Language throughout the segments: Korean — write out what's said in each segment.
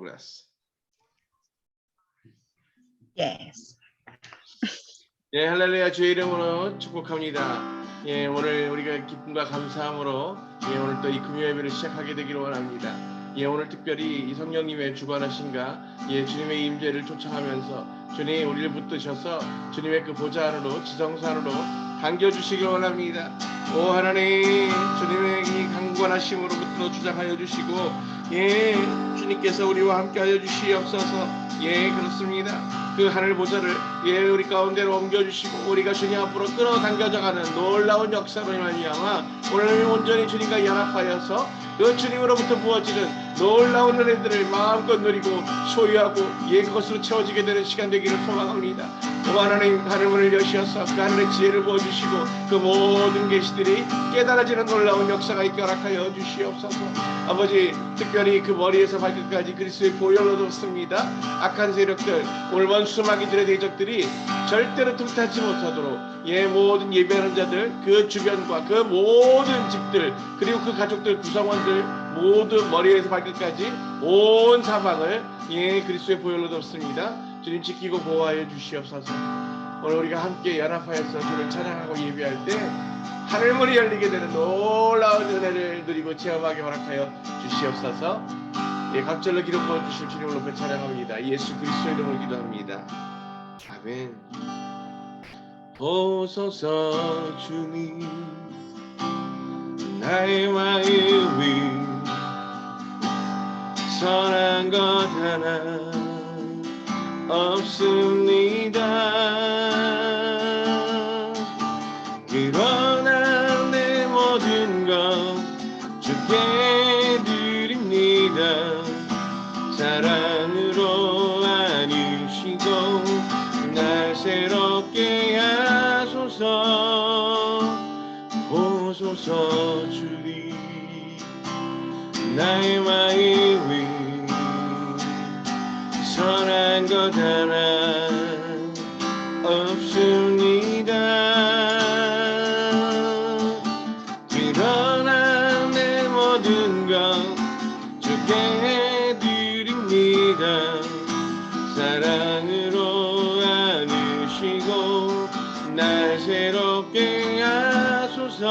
bless. Yes. 예, 할렐루야 주의 이름으로 축복합니다. 예, 오늘 우리가 기쁨과 감사함으로 오늘 또 이 금요 예배를 시작하게 되기를 원합니다. 예, 오늘 특별히 이 성령님의 주관하신가 주님의 임재를 초청하면서 주님 우리를 붙드셔서 주님의 그 보좌 안으로 지성산으로 당겨주시길 원합니다. 오 하나님 주님의 이 강권하심으로 붙들어 주장하여 주시고 주님께서 우리와 함께 하여 주시옵소서. 그렇습니다. 그 하늘 보좌를 우리 가운데로 옮겨주시고 우리가 주님 앞으로 끌어당겨져가는 놀라운 역사로 말미암아 오늘 온전히 주님과 연합하여서 그 주님으로부터 부어지는 놀라운 은혜들을 마음껏 누리고 소유하고 그것으로 채워지게 되는 시간 되기를 소망합니다. 오 하나님 하늘문을 여시어서 그 하늘의 지혜를 부어주시고 그 모든 계시들이 깨달아지는 놀라운 역사가 있게 허락하여 주시옵소서. 아버지 특별히 그 머리에서 발끝까지 그리스도의 보혈로 덮습니다. 악한 세력들 올만 수마귀들의 대적들이 절대로 틈타지 못하도록 모든 예배하는 자들 그 주변과 그 모든 집들 그리고 그 가족들 구성원들 모두 머리에서 발끝까지 온 사방을 그리스도의 보혈로 덮습니다. 주님 지키고 보호하여 주시옵소서. 오늘 우리가 함께 연합하여서 주를 찬양하고 예배할 때 하늘문이 열리게 되는 놀라운 은혜를 누리고 체험하게 허락하여 주시옵소서. 각절로 기름 부어주실 주님을 높여 찬양합니다. 예수 그리스도의 이름으로 기도합니다. 아멘. 보소서 주님 나의 마음이 선한 것 하나 없습니다. 그러나 내 모든 것 주께 드립니다. 사랑으로 안으시고 날 새롭게 하소서. 보소서 주님 나의 마음이 선한 것 하나 없습니다. 그러나 내 모든 것 주께 드립니다. 사랑으로 안으시고 날 새롭게 하소서.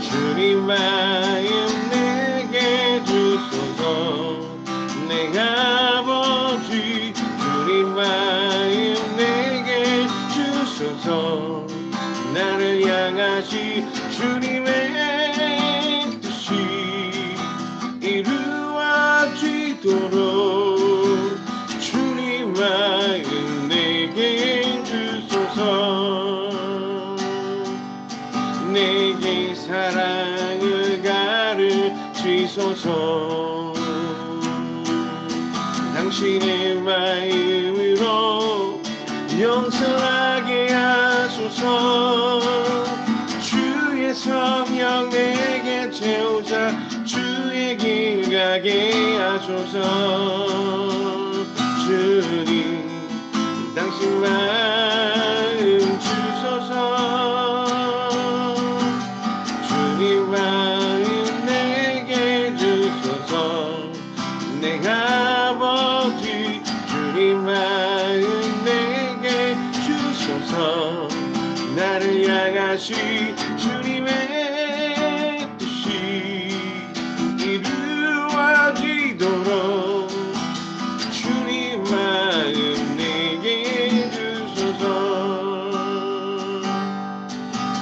주님 마음 내게 주소서. 내 아버지 주님 마음 내게 주소서. 나를 향하시 주님의 뜻이 이루어지도록 주님 마음 내게 주소서. 내게 사랑을 가르치소서. 당신의 마음으로 용서하게 하소서. 주의 성령 내게 채우사 주의 길 가게 하소서. 주님 당신 마음 주소서. 주님 마음 내게 주소서. 내 아버지 주님 마음 내게 주소서. 나를 향하시 주님의 뜻이 이루어지도록 주님 마음 내게 주소서.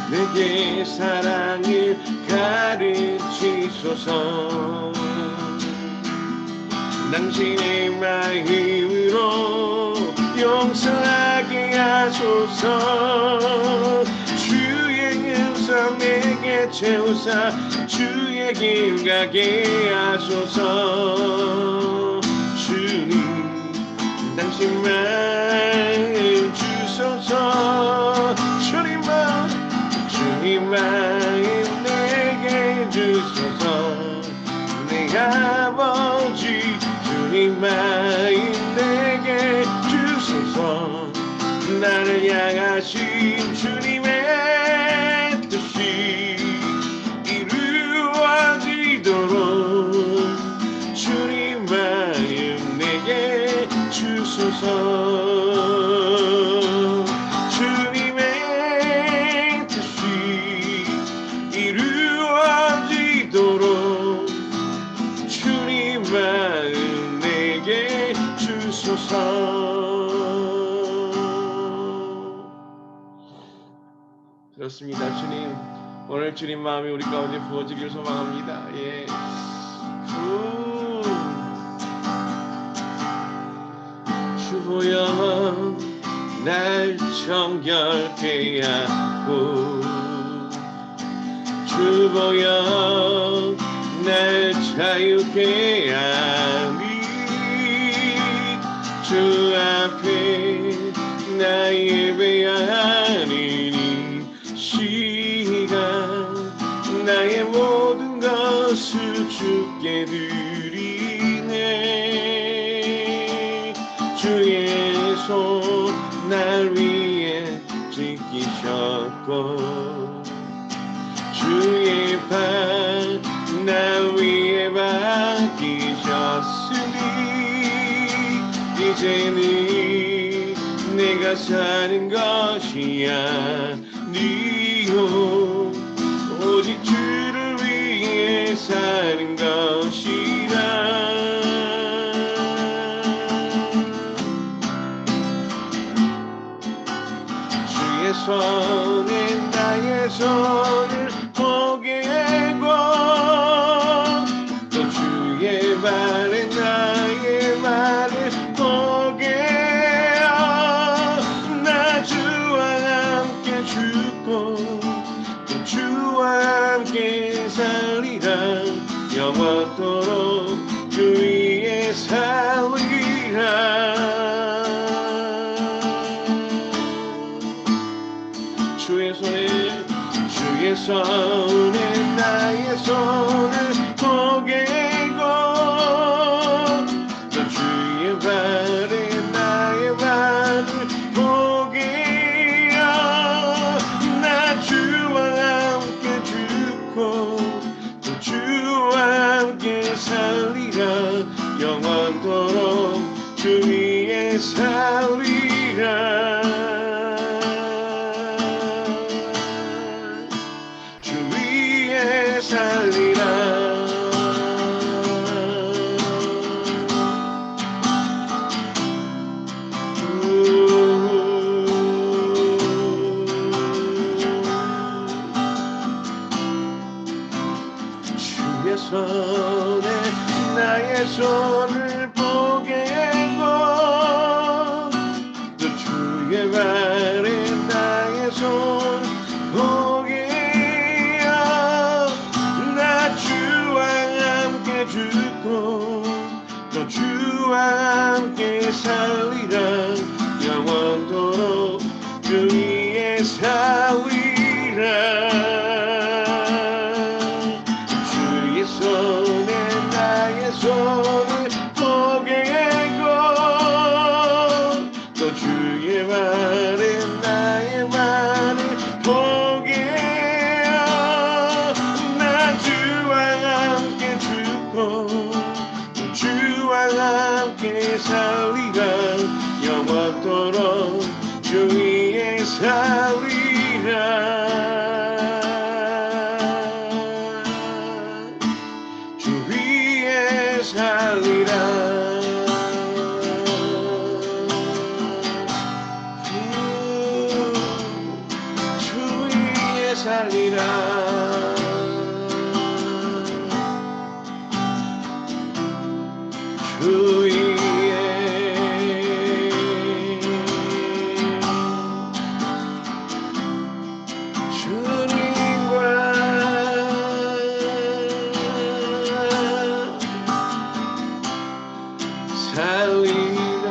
내게 사랑을 가르치소서. 당신의 마음으로 용서하게 하소서. 주의 음성 내게 채우사 주의 길 가게 하소서. 주님 당신 마음 주소서. 주님 마음 내게 주소서. 내 아버지 주님 마음 내게 주소서. 나를 향하신 주님의 뜻이 이루어지도록 주소서. 주님의 뜻이 이루어지도록 주님 마음 내게 주소서. 그렇습니다. 주님, 오늘 주님 마음이 우리 가운데 부어지길 소망합니다. 예. 주여 날 정결케 하고 주여 날 자유케 하니 주 앞에 나 예배하니 시간 나의 모든 것을 주께 드리네. 주의 손 날 위해 지키셨고 주의 발 날 위해 맡기셨으니 이제는 내가 사는 것이 아니요 오직 주를 위해 사는 것이라. 주의 손에 나의 손을 포개고 또 주의 발에 나의 발을 포개어 나 주와 함께 죽고 또 주와 함께 살리라. 영원토록 주 위에 살리라. 주의 손에 나의 손을 포개고 또 주의 발에 나의 발을 포개어 나 주와 함께 죽고 또 주와 함께 살리라. 영원토록 주 위에 살리라. 살리라. 주의 손에 나의 손을 포개고 또 주의 발에 나의 손 포개 죽고 또 주와 함께 살리라. 영원토록 주 위에 살리라. 주의 손에 나의 손을 포개고 또 주의 발에 나의 발을 포개어 나 주와 함께 주와 함께 살리라. 영원토록 주 위에 살리라. 주 위에 살리라. 주 위에 살리라. 주 위에 주님과 살리라.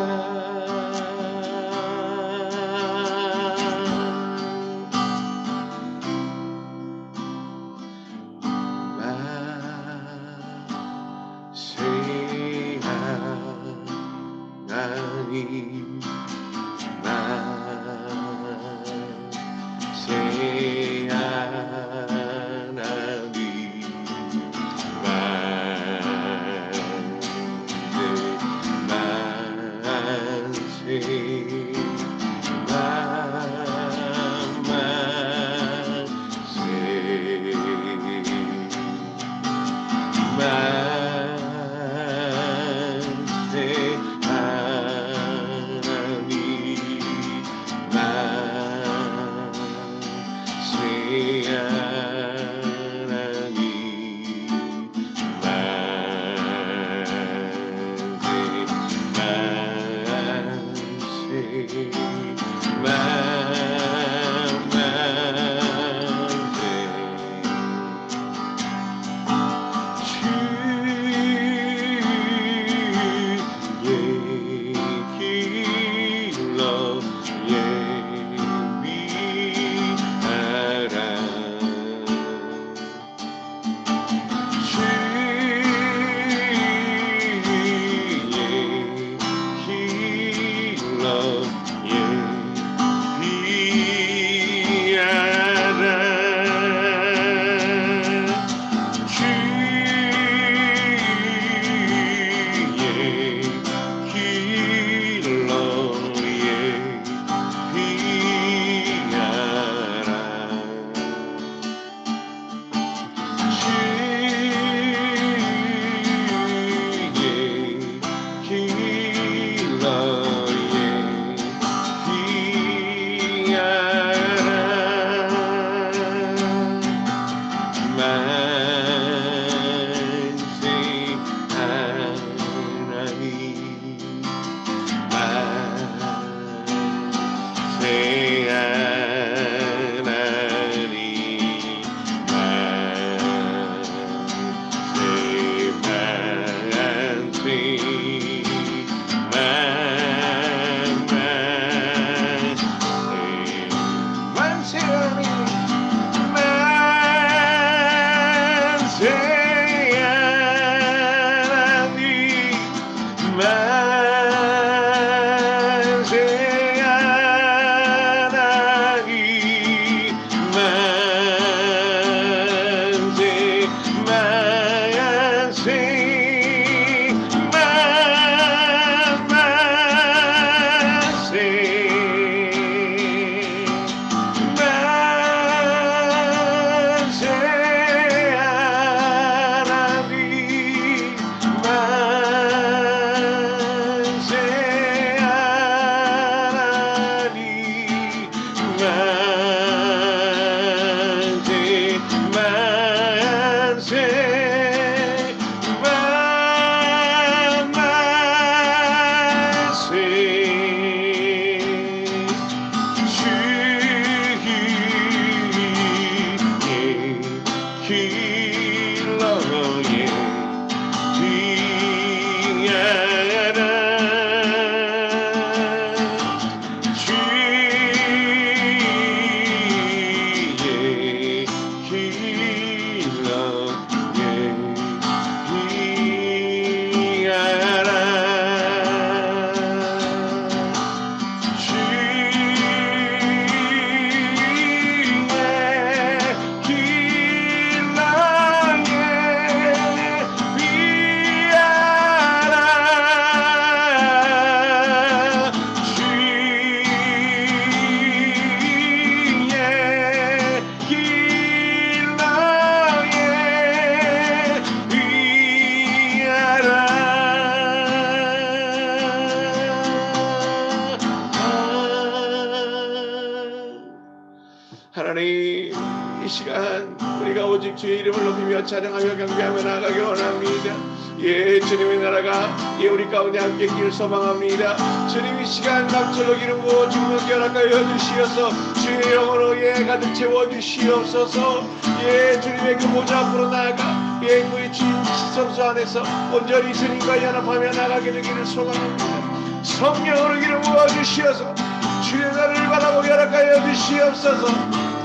예, 주의 이름을 높이며 찬양하며 경배하며 나아가기 원합니다. 예, 주님의 나라가 예, 우리 가운데 함께 있기를 소망합니다. 주님 이 시간 남절로 기름 부어 주님께 허락하여 주시어서 주의 영으로 예, 가득 채워 주시옵소서. 예, 주님의 그 보좌 앞으로 나아가 예, 그의 주인 지성소 안에서 온전히 주님과 연합하며 나가게 되기를 소망합니다. 성령으로 기름 부어 주시어서 주의 나라를 바라보게 허락하여 주시옵소서.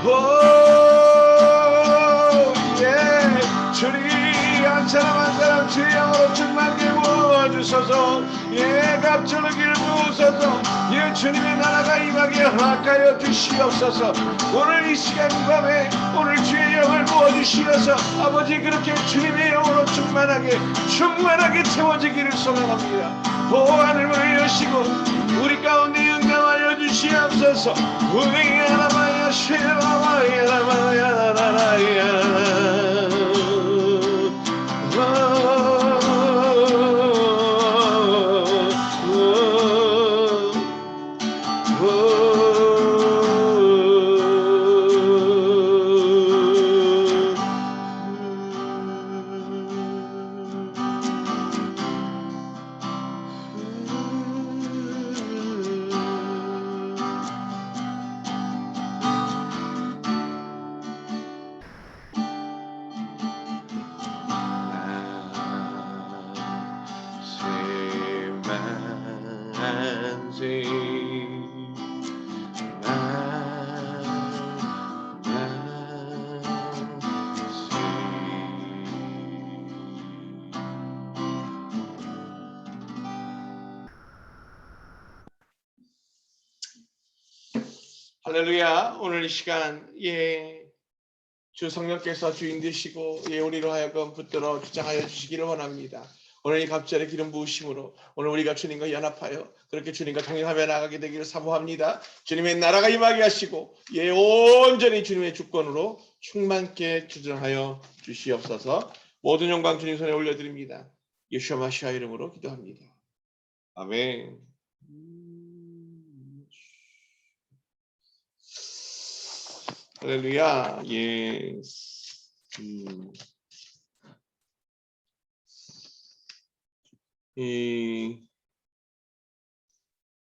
오, 예, 주님 한 사람 한 사람 주의 영으로 충만케 부어주소서. 예, 갑절로 길 부으소서. 예, 주님의 나라가 임하게 허락하여 주시옵소서. 오늘 이 시간 밤에 오늘 주의 영을 부어주시어서 아버지 그렇게 주님의 영으로 충만하게 채워지기를 소망합니다. 오, 하늘문을 여시고 우리 가운데 응답하여 주시옵소서. 우리야라마야 쉐라마야라마야라라야 할렐루야. 오늘 이 시간 예, 주 성령께서 주인 되시고 예, 우리로 하여금 붙들어 주장하여 주시기를 원합니다. 오늘 이 갑절의 기름 부으심으로 오늘 우리가 주님과 연합하여 그렇게 주님과 동행하며 나가게 되기를 사모합니다. 주님의 나라가 임하게 하시고 예, 온전히 주님의 주권으로 충만케 주장하여 주시옵소서. 모든 영광 주님 손에 올려드립니다. 예수와 마시아 이름으로 기도합니다. 아멘. 할렐루야. 예.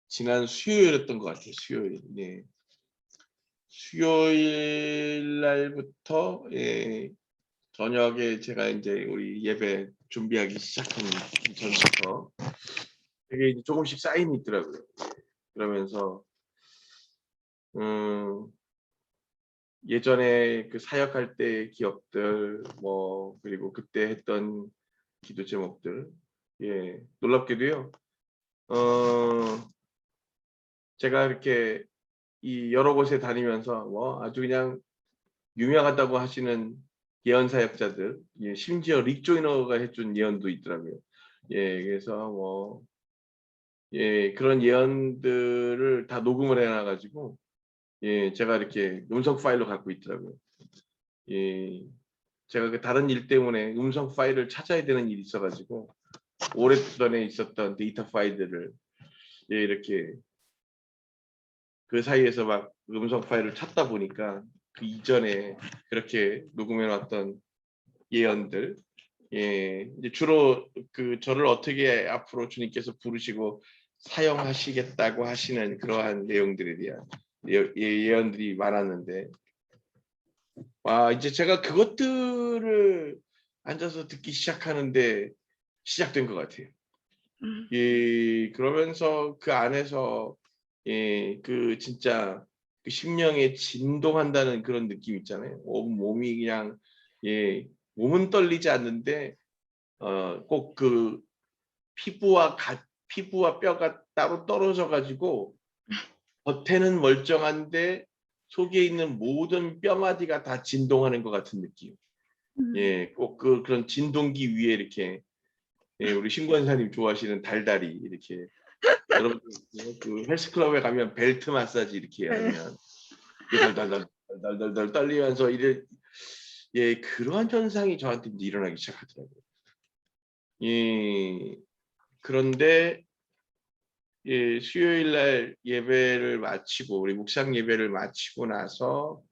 지난 수요일이었던 것 같아요. 수요일. 네. 수요일 날부터 예, 저녁에 제가 이제 우리 예배 준비하기 시작한 전부터 되게 이제 조금씩 사인이 있더라고요. 그러면서 예전에 그 사역할 때 기억들 뭐 그리고 그때 했던 기도 제목들 예, 놀랍게도요. 제가 이렇게 이 여러 곳에 다니면서 뭐 아주 그냥 유명하다고 하시는 예언 사역자들, 예, 심지어 릭 조이너가 해준 예언도 있더라고요. 예, 그래서 뭐 예, 그런 예언들을 다 녹음을 해놔가지고 예, 제가 이렇게 음성 파일로 갖고 있더라고요. 예, 제가 그 다른 일 때문에 음성 파일을 찾아야 되는 일이 있어가지고 오랫전에 있었던 데이터 파일들을 예, 이렇게 그 사이에서 막 음성 파일을 찾다 보니까 그 이전에 그렇게 녹음해 놨던 예언들, 예, 이제 주로 그 저를 어떻게 앞으로 주님께서 부르시고 사용하시겠다고 하시는 그러한 내용들에 대한 예언들이 많았는데, 와, 이제 제가 그것들을 앉아서 듣기 시작하는데 시작된 것 같아요. 예, 그러면서 그 안에서 예, 그 진짜 그 심령에 진동한다는 그런 느낌 있잖아요. 온 몸이 그냥 예, 몸은 떨리지 않는데 꼭 그 피부와 뼈가 따로 떨어져 가지고 겉에는 멀쩡한데 속에 있는 모든 뼈마디가 다 진동하는 것 같은 느낌. 예, 꼭 그런 진동기 위에 이렇게 예, 우리 신권사님 좋아하시는 달달이 이렇게 여러분 그 헬스클럽에 가면 벨트 마사지 이렇게 하면 달달달 떨리면서 이래 예, 그러한 현상이 저한테 이제 일어나기 시작하더라고요. 예, 그런데 예, 수요일 날 예배를 마치고 우리 묵상 예배를 마치고 나서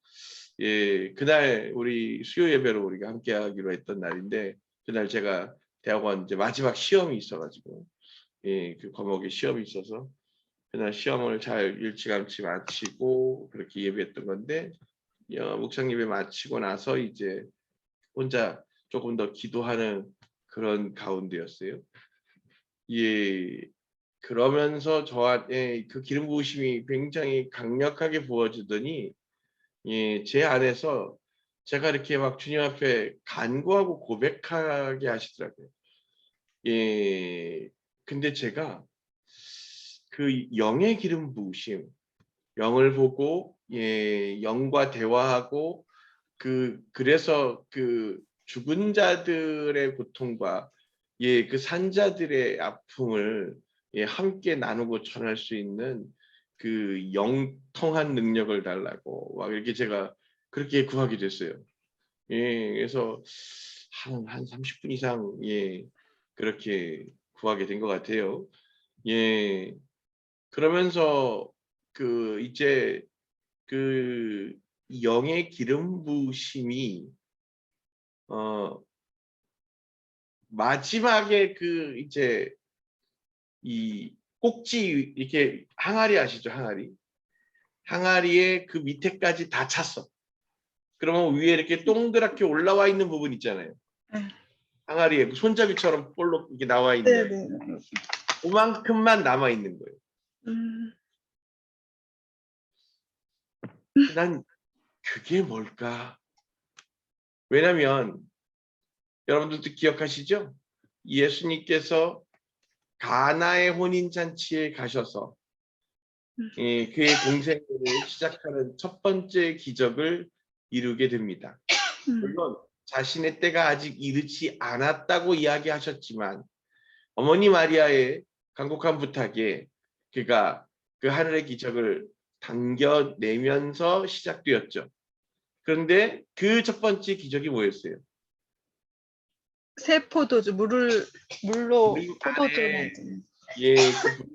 예, 그날 우리 수요 예배로 우리가 함께 하기로 했던 날인데 그날 제가 대학원 이제 마지막 시험이 있어가지고 예, 그 과목에 시험이 있어서 그날 시험을 잘 일찌감치 마치고 그렇게 예배했던 건데 묵상 예배 마치고 나서 이제 혼자 조금 더 기도하는 그런 가운데였어요. 예, 그러면서 저한테 그 기름 부으심이 굉장히 강력하게 부어지더니 예, 제 안에서 제가 이렇게 막 주님 앞에 간구하고 고백하게 하시더라고요. 예, 근데 제가 그 영의 기름 부으심, 영을 보고 예, 영과 대화하고 그래서 그 죽은 자들의 고통과 예, 그 산자들의 아픔을 예, 함께 나누고 전할 수 있는 그 영통한 능력을 달라고 막 이렇게 제가 그렇게 구하게 됐어요. 예, 그래서 한 30분 이상 예, 그렇게 구하게 된 것 같아요. 예, 그러면서 그 이제 그 영의 기름 부으심이 마지막에 그 이제 이 꼭지 이렇게 항아리 아시죠? 항아리에 그 밑에까지 다 찼어. 그러면 위에 이렇게 동그랗게 올라와 있는 부분 있잖아요. 네. 항아리에 그 손잡이처럼 볼록 이렇게 나와 있는 네네. 그만큼만 남아 있는 거예요. 난 그게 뭘까? 왜냐면 여러분들도 기억하시죠? 예수님께서 가나의 혼인잔치에 가셔서 그의 공생을 시작하는 첫 번째 기적을 이루게 됩니다. 물론 자신의 때가 아직 이르지 않았다고 이야기하셨지만 어머니 마리아의 간곡한 부탁에 그가 그 하늘의 기적을 당겨내면서 시작되었죠. 그런데 그 첫 번째 기적이 뭐였어요? 새 포도주 물로 우리 포도주를 안에 만드는. 예, 그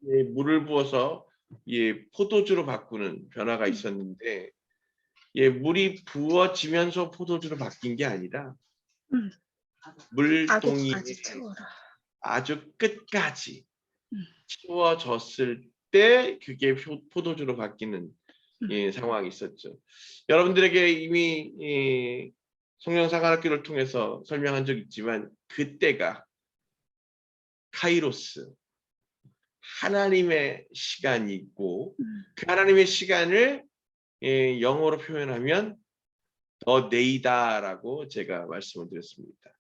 예, 물을 부어서 예, 포도주로 바꾸는 변화가 있었는데 예, 물이 부어지면서 포도주로 바뀐 게 아니라 물동이에 아직까지 채워라. 아주 끝까지 채워졌을 때 그게 포도주로 바뀌는 예, 상황이 있었죠. 여러분들에게 이미 성령사관학교를 통해서 설명한 적 있지만 그때가 카이로스 하나님의 시간이 있고 그 하나님의 시간을 영어로 표현하면 더 데이다라고 제가 말씀을 드렸습니다.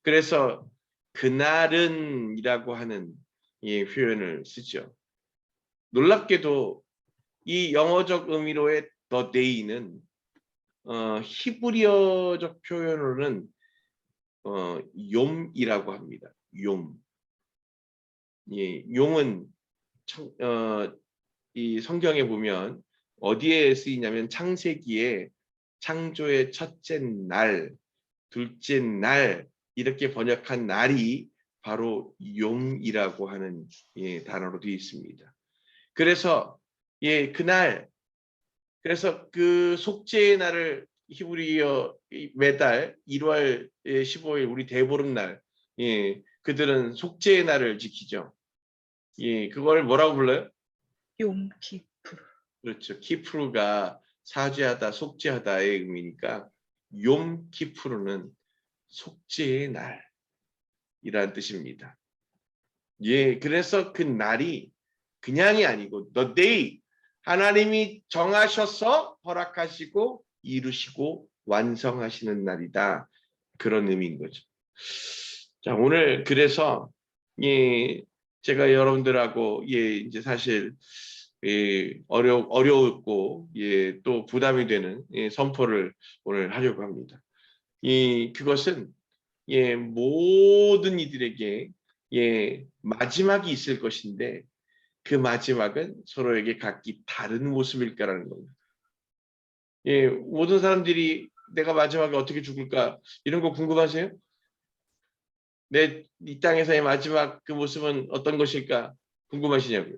그래서 그날은이라고 하는 표현을 쓰죠. 놀랍게도 이 영어적 의미로의 the day는 히브리어적 표현으로는 욤이라고 합니다. 욤. 예, 욤은 이 성경에 보면 어디에 쓰이냐면 창세기에 창조의 첫째 날, 둘째 날 이렇게 번역한 날이 바로 욤이라고 하는 단어로 되어 있습니다. 그래서 그날 그래서 그 속죄의 날을 히브리어 매달 1월 15일 우리 대보름날 그들은 속죄의 날을 지키죠. 그걸 뭐라고 불러요? 욤키프르. 그렇죠. 키프루가 사죄하다, 속죄하다의 의미니까 욤 키프루는 속죄의 날이라는 뜻입니다. 그래서 그 날이 그냥이 아니고 the day 하나님이 정하셔서 허락하시고 이루시고 완성하시는 날이다. 그런 의미인 거죠. 자, 오늘 그래서 제가 여러분들하고 이제 사실 어려웠고 또 부담이 되는 선포를 오늘 하려고 합니다. 그것은 모든 이들에게 마지막이 있을 것인데 그 마지막은 서로에게 각기 다른 모습일까라는 겁니다. 모든 사람들이 내가 마지막에 어떻게 죽을까 이런 거 궁금하세요? 이 땅에서의 마지막 그 모습은 어떤 것일까 궁금하시냐고요?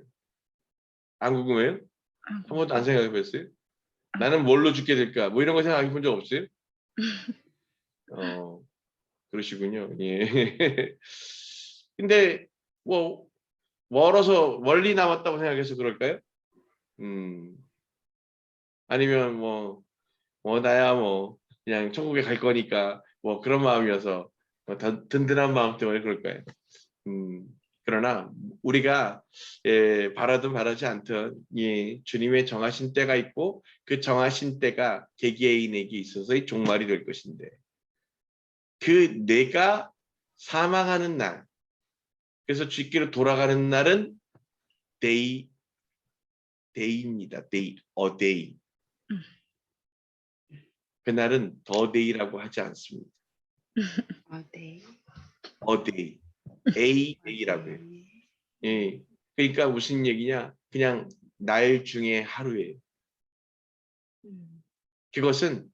안 궁금해요? 한 번도 안 생각해 봤어요? 나는 뭘로 죽게 될까? 뭐 이런 거 생각해 본 적 없어요? 그러시군요. 예. 근데 뭐 멀어서 멀리 남았다고 생각해서 그럴까요? 음, 아니면 나야 뭐 그냥 천국에 갈 거니까 뭐 그런 마음이어서 든든한 마음 때문에 그럴까요? 음, 그러나 우리가 바라든 바라지 않든 주님의 정하신 때가 있고 그 정하신 때가 개개인에게 있어서의 종말이 될 것인데 그 내가 사망하는 날, 그래서 주께로 돌아가는 날은 데이입니다. 데이. 그날은 더 데이라고 하지 않습니다. 네. 어데이, 데이라고 해요. 예, 그러니까 무슨 얘기냐? 그냥 날 중에 하루예요. 그것은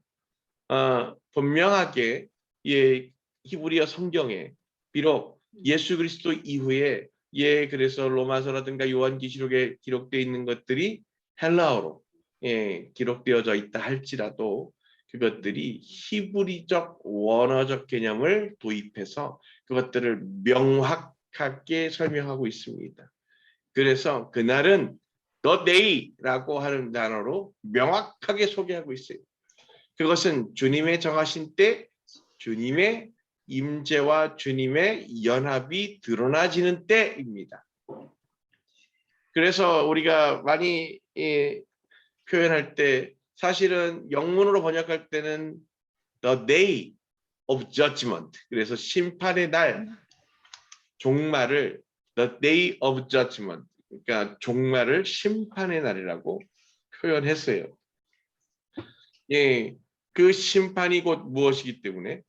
분명하게 히브리어 성경에 비록 예수 그리스도 이후에 그래서 로마서라든가 요한계시록에 기록되어 있는 것들이 헬라어로 기록되어져 있다 할지라도 그것들이 히브리적 원어적 개념을 도입해서 그것들을 명확하게 설명하고 있습니다. 그래서 그날은 the day라고 하는 단어로 명확하게 소개하고 있어요. 그것은 주님의 정하신 때 주님의 임재와 주님의 연합이 드러나지는 때입니다. 그래서 우리가 많이 표현할 때 사실은 영문으로 번역할 때는 the day of judgment, 그래서 심판의 날, 종말을 the day of judgment, 그러니까 종말을 심판의 날이라고 표현했어요. 그 심판이 곧 무엇이기 때문에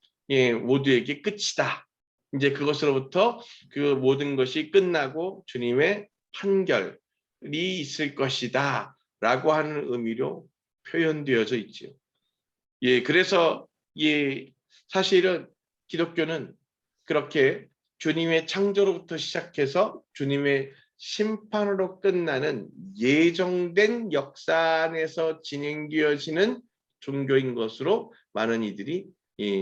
모두에게 끝이다. 이제 그것으로부터 그 모든 것이 끝나고 주님의 판결이 있을 것이다 라고 하는 의미로 표현되어져 있죠. 그래서 사실은 기독교는 그렇게 주님의 창조로부터 시작해서 주님의 심판으로 끝나는 예정된 역사 안에서 진행되어지는 종교인 것으로 많은 이들이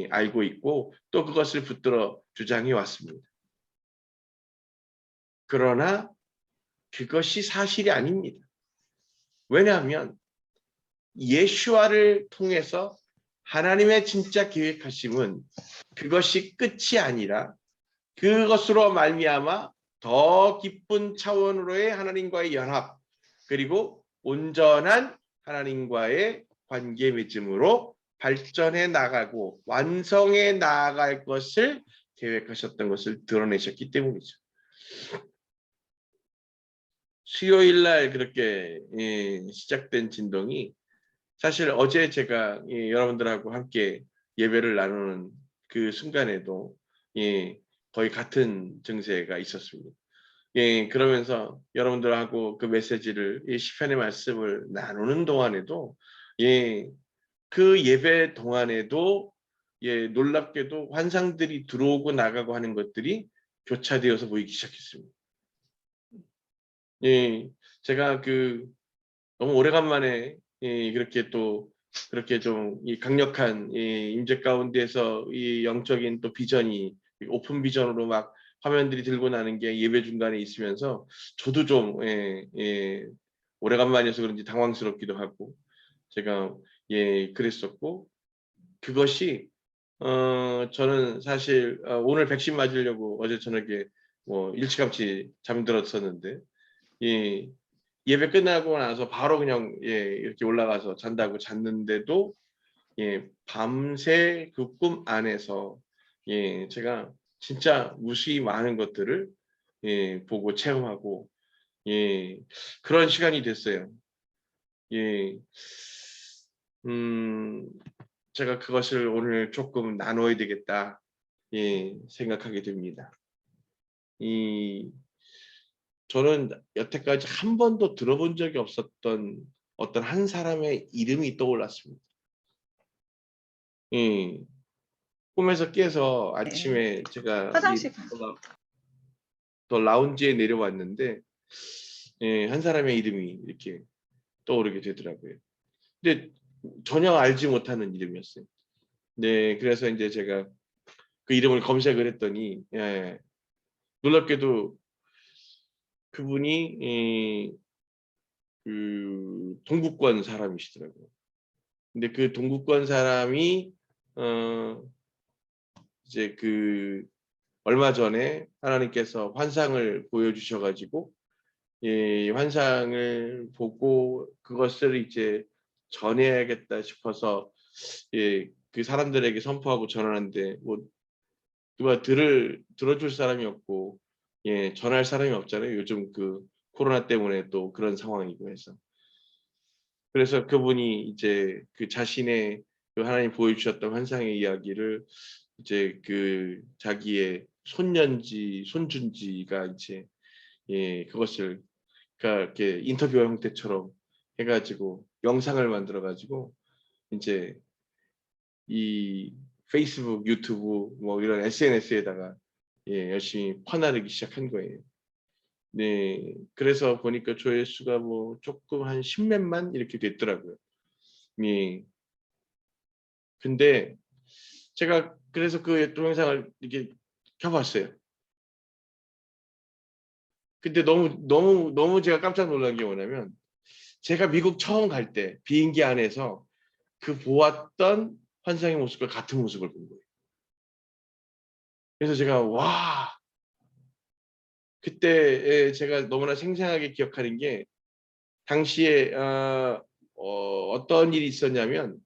알고 있고 또 그것을 붙들어 주장해 왔습니다. 그러나 그것이 사실이 아닙니다. 왜냐하면 예수와를 통해서 하나님의 진짜 계획하심은 그것이 끝이 아니라 그것으로 말미암아 더 깊은 차원으로의 하나님과의 연합 그리고 온전한 하나님과의 관계 맺음으로 발전해 나가고 완성해 나아갈 것을 계획하셨던 것을 드러내셨기 때문이죠. 수요일 날 그렇게 시작된 진동이 사실 어제 제가 여러분들하고 함께 예배를 나누는 그 순간에도 거의 같은 증세가 있었습니다. 그러면서 여러분들하고 그 메시지를 시편의 말씀을 나누는 동안에도 그 예배 동안에도 놀랍게도 환상들이 들어오고 나가고 하는 것들이 교차되어서 보이기 시작했습니다. 제가 너무 오래간만에 그렇게 좀 강력한 임재 가운데서 이 영적인 또 비전이 오픈 비전으로 막 화면들이 들고 나는 게 예배 중간에 있으면서 저도 좀 오래간만이어서 그런지 당황스럽기도 하고 제가 그랬었고 그것이 저는 사실 오늘 백신 맞으려고 어제 저녁에 일찌감치 잠들었었는데 예배 끝나고 나서 바로 그냥 이렇게 올라가서 잔다고 잤는데도 밤새 그 꿈 안에서 제가 진짜 무수히 많은 것들을 보고 체험하고 그런 시간이 됐어요. 제가 그것을 오늘 조금 나눠야 되겠다 생각하게 됩니다. 저는 여태까지 한 번도 들어본 적이 없었던 어떤 한 사람의 이름이 떠올랐습니다. 꿈에서 깨서 아침에 제가 화장실 또 라운지에 내려왔는데 한 사람의 이름이 이렇게 떠오르게 되더라고요. 근데 전혀 알지 못하는 이름이었어요. 네, 그래서 이제 제가 그 이름을 검색을 했더니 예, 놀랍게도 그분이 그 동구권 사람이시더라고요. 근데 그 동구권 사람이 이제 그 얼마 전에 하나님께서 환상을 보여주셔가지고 환상을 보고 그것을 이제 전해야겠다 싶어서 그 사람들에게 선포하고 전하는데 뭐 누가 들어줄 사람이 없고 전할 사람이 없잖아요. 요즘 그 코로나 때문에 또 그런 상황이고 해서 그래서 그분이 이제 그 자신의 그 하나님 보여주셨던 환상의 이야기를 이제 그 자기의 손년지 손준지가 이제 그것을 그러니까 이렇게 인터뷰 형태처럼 해가지고 영상을 만들어 가지고 이제 이 페이스북, 유튜브 뭐 이런 SNS에다가 열심히 퍼나르기 시작한 거예요. 네, 그래서 보니까 조회수가 뭐 조금 한 10몇만 이렇게 됐더라고요. 예. 근데 제가 그래서 그 동영상을 이렇게 켜봤어요. 근데 너무 제가 깜짝 놀란 게 뭐냐면 제가 미국 처음 갈 때 비행기 안에서 그 보았던 환상의 모습과 같은 모습을 본 거예요. 그래서 제가 와 그때 제가 너무나 생생하게 기억하는 게 당시에 어떤 일이 있었냐면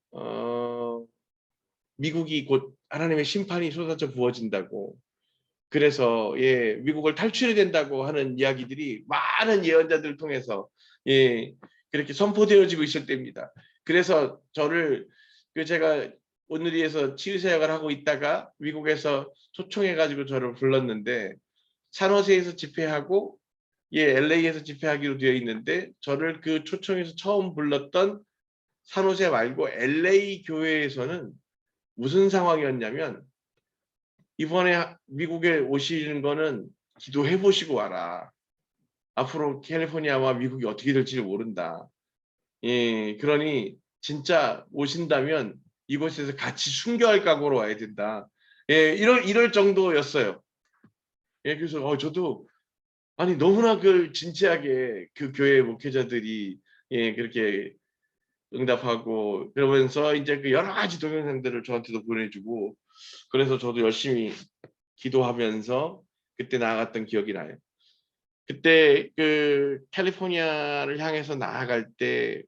미국이 곧 하나님의 심판이 쏟아져 부어진다고 그래서 미국을 탈출해야 된다고 하는 이야기들이 많은 예언자들을 통해서 그렇게 선포되어지고 있을 때입니다. 그래서 저를 그 제가 오늘리에서 치유사역을 하고 있다가 미국에서 초청해가지고 저를 불렀는데 산호세에서 집회하고 LA에서 집회하기로 되어 있는데 저를 그 초청에서 처음 불렀던 산호세 말고 LA 교회에서는 무슨 상황이었냐면 이번에 미국에 오시는 거는 기도해 보시고 와라. 앞으로 캘리포니아와 미국이 어떻게 될지 모른다. 그러니 진짜 오신다면 이곳에서 같이 순교할 각오로 와야 된다. 이럴 정도였어요. 그래서 저도 아니 너무나 그 진지하게 그 교회 목회자들이 그렇게 응답하고 그러면서 이제 그 여러 가지 동영상들을 저한테도 보내주고 그래서 저도 열심히 기도하면서 그때 나아갔던 기억이 나요. 그때 그 캘리포니아를 향해서 나아갈 때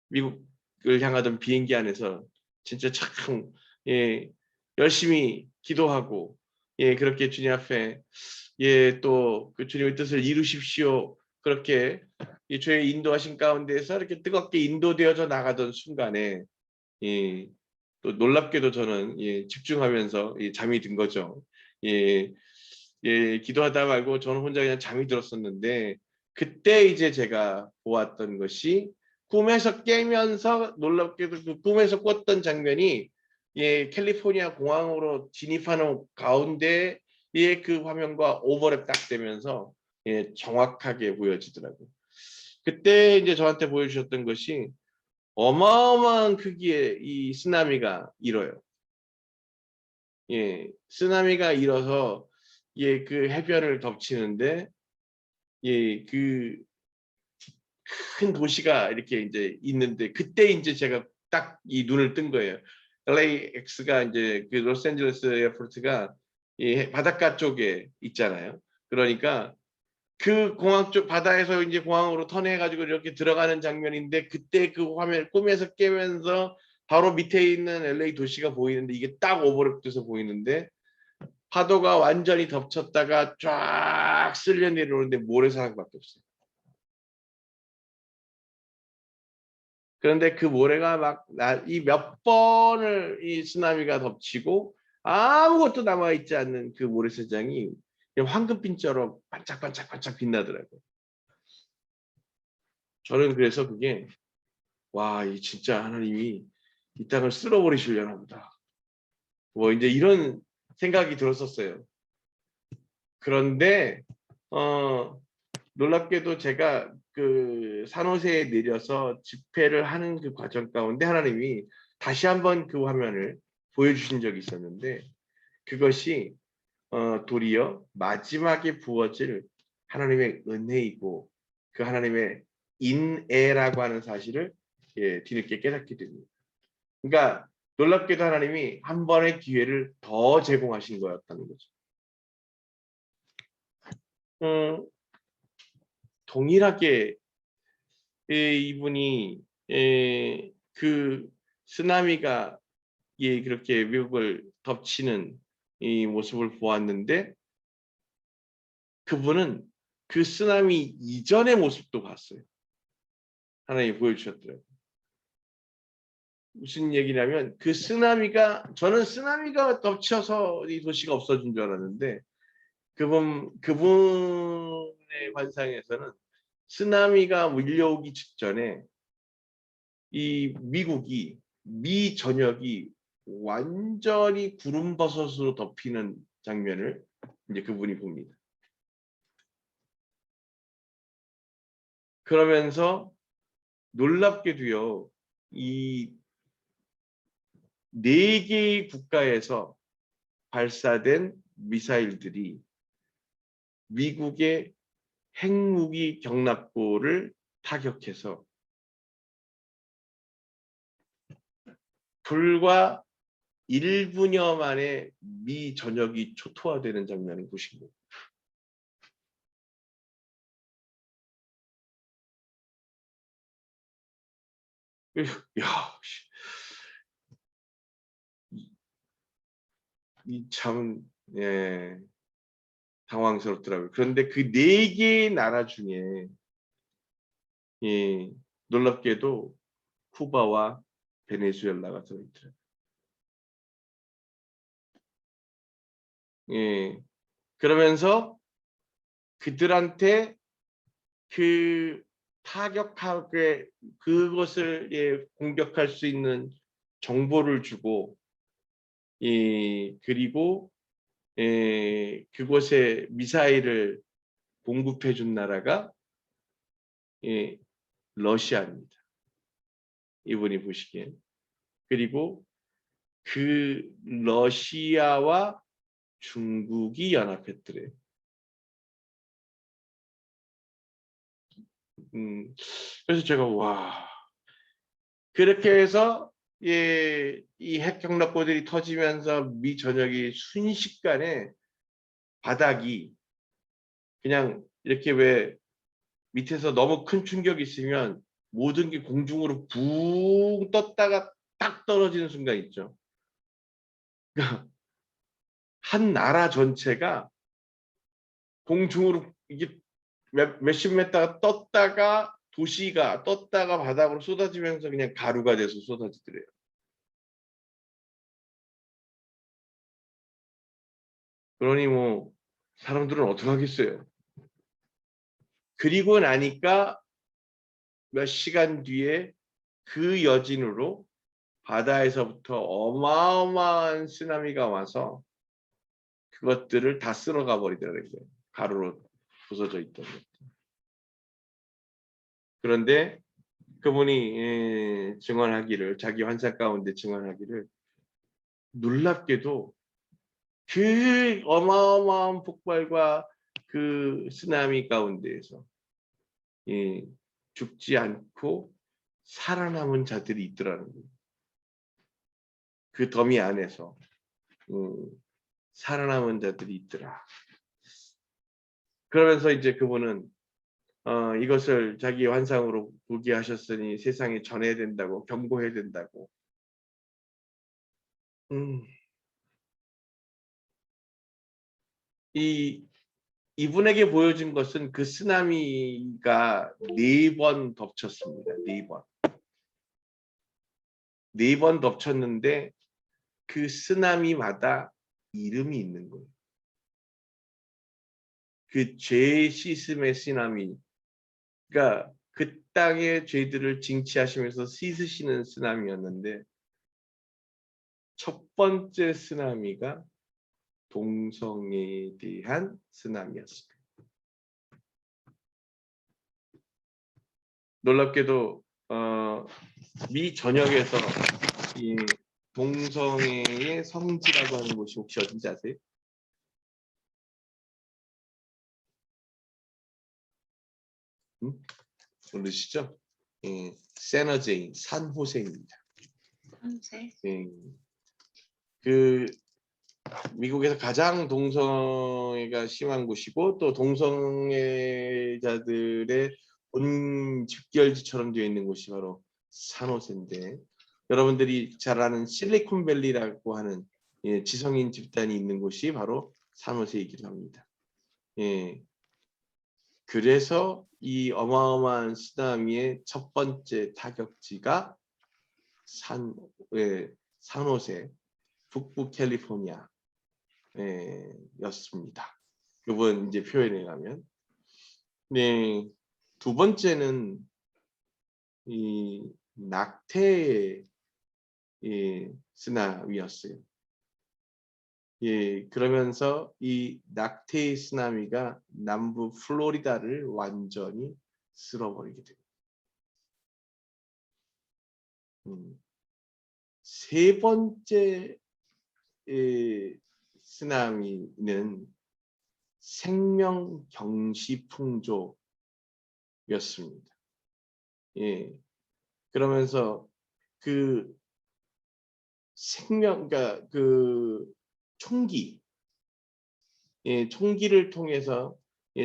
미국을 향하던 비행기 안에서 진짜 참 열심히 기도하고 그렇게 주님 앞에 또 그 주님의 뜻을 이루십시오. 그렇게 주의 인도하신 가운데서 이렇게 뜨겁게 인도되어져 나가던 순간에 또 놀랍게도 저는 집중하면서 잠이 든 거죠. 예, 기도하다 말고 저는 혼자 그냥 잠이 들었었는데 그때 이제 제가 보았던 것이 꿈에서 깨면서 놀랍게도 그 꿈에서 꿨던 장면이 캘리포니아 공항으로 진입하는 가운데 그 화면과 오버랩 딱 되면서 정확하게 보여지더라고요. 그때 이제 저한테 보여주셨던 것이 어마어마한 크기의 이 쓰나미가 일어요. 쓰나미가 일어서 그 해변을 덮치는데 그 큰 도시가 이렇게 이제 있는데 그때 이제 제가 딱 이 눈을 뜬 거예요. LAX가 이제 그 로스앤젤레스 에어포트가 이 바닷가 쪽에 있잖아요. 그러니까 그 공항 쪽 바다에서 이제 공항으로 턴해가지고 이렇게 들어가는 장면인데 그때 그 화면 꿈에서 깨면서 바로 밑에 있는 LA 도시가 보이는데 이게 딱 오버랩돼서 보이는데 파도가 완전히 덮쳤다가 쫙 쓸려 내려오는데 모래사장밖에 없어요. 그런데 그 모래가 막 이 몇 번을 이 쓰나미가 덮치고 아무것도 남아있지 않는 그 모래사장이 황금빛처럼 반짝반짝반짝 빛나더라고요. 저는 그래서 그게 와, 이 진짜 하나님이 이 땅을 쓸어버리시려나 보다. 뭐 이제 이런 생각이 들었었어요. 그런데 놀랍게도 제가 그 산호세에 내려서 집회를 하는 그 과정 가운데 하나님이 다시 한번 그 화면을 보여주신 적이 있었는데, 그것이 도리어 마지막에 부어질 하나님의 은혜이고 그 하나님의 인애라고 하는 사실을 뒤늦게 깨닫게 됩니다. 그러니까 놀랍게도 하나님이 한 번의 기회를 더 제공하신 거였다는 거죠. 동일하게 이분이 그 쓰나미가 그렇게 미국을 덮치는 이 모습을 보았는데, 그분은 그 쓰나미 이전의 모습도 봤어요. 하나님이 보여주셨더라고요. 무슨 얘기냐면 그 쓰나미가, 저는 쓰나미가 덮쳐서 이 도시가 없어진 줄 알았는데, 그분의 환상에서는 쓰나미가 밀려오기 직전에 이 미국이 미 전역이 완전히 구름버섯으로 덮이는 장면을 이제 그분이 봅니다. 그러면서 놀랍게도요, 이 4개의 국가에서 발사된 미사일들이 미국의 핵무기 경납고를 타격해서 불과 1분여 만에 미 전역이 초토화되는 장면을 보신 거예요. 야, 이 참, 당황스럽더라고요. 그런데 그 4개의 나라 중에 놀랍게도 쿠바와 베네수엘라가 들어있더라고요. 그러면서 그들한테 그 타격하게 그것을 공격할 수 있는 정보를 주고, 그리고 그곳에 미사일을 공급해 준 나라가 러시아입니다. 이분이 보시기엔. 그리고 그 러시아와 중국이 연합했더래요. 그래서 제가 와, 그렇게 해서 이 핵경납고들이 터지면서 미 전역이 순식간에 바닥이 그냥 이렇게, 왜 밑에서 너무 큰 충격이 있으면 모든 게 공중으로 붕 떴다가 딱 떨어지는 순간 있죠. 그러니까 한 나라 전체가 공중으로 이게 몇십 메다가 떴다가 도시가 떴다가 바닥으로 쏟아지면서 그냥 가루가 돼서 쏟아지더래요. 그러니 뭐 사람들은 어떻게 하겠어요. 그리고 나니까 몇 시간 뒤에 그 여진으로 바다에서부터 어마어마한 쓰나미가 와서 그것들을 다 쓸어가 버리더라고요. 가루로 부서져 있던 것. 그런데 그분이 증언하기를, 자기 환상 가운데 증언하기를, 놀랍게도 그 어마어마한 폭발과 그 쓰나미 가운데에서 죽지 않고 살아남은 자들이 있더라는 거예요. 그 더미 안에서 살아남은 자들이 있더라. 그러면서 이제 그분은 이것을 자기 환상으로 보게 하셨으니 세상에 전해야 된다고, 경고해야 된다고. 이분에게 보여준 것은 그 쓰나미가 4번 덮쳤습니다. 4번. 4번 덮쳤는데 그 쓰나미마다 이름이 있는 거예요. 그 죄 씻음의 쓰나미, 그러니까 그 땅의 죄들을 징치하시면서 씻으시는 쓰나미였는데, 첫 번째 쓰나미가 동성애에 대한 쓰나미였습니다. 놀랍게도 미 전역에서 이 동성애의 성지라고 하는 곳이 혹시 어딘지 아세요? 모르시죠? 예, 세너제인 산호세입니다. 현재 예, 그 미국에서 가장 동성애가 심한 곳이고 또 동성애자들의 본 집결지처럼 되어 있는 곳이 바로 산호세인데 여러분들이 잘 아는 실리콘밸리라고 하는 지성인 집단이 있는 곳이 바로 산호세이기도 합니다. 예, 그래서 이 어마어마한 쓰나미의 첫 번째 타격지가 산호세, 북부 캘리포니아 였습니다. 이번 이제 표현에 가면 네, 두 번째는 이 낙태의 쓰나미였어요. 예, 그러면서 이 낙태의 쓰나미가 남부 플로리다를 완전히 쓸어버리게 됩니다. 세 번째 쓰나미는 생명경시풍조였습니다. 예, 그러면서 그 그러니까 그 총기, 총기를 통해서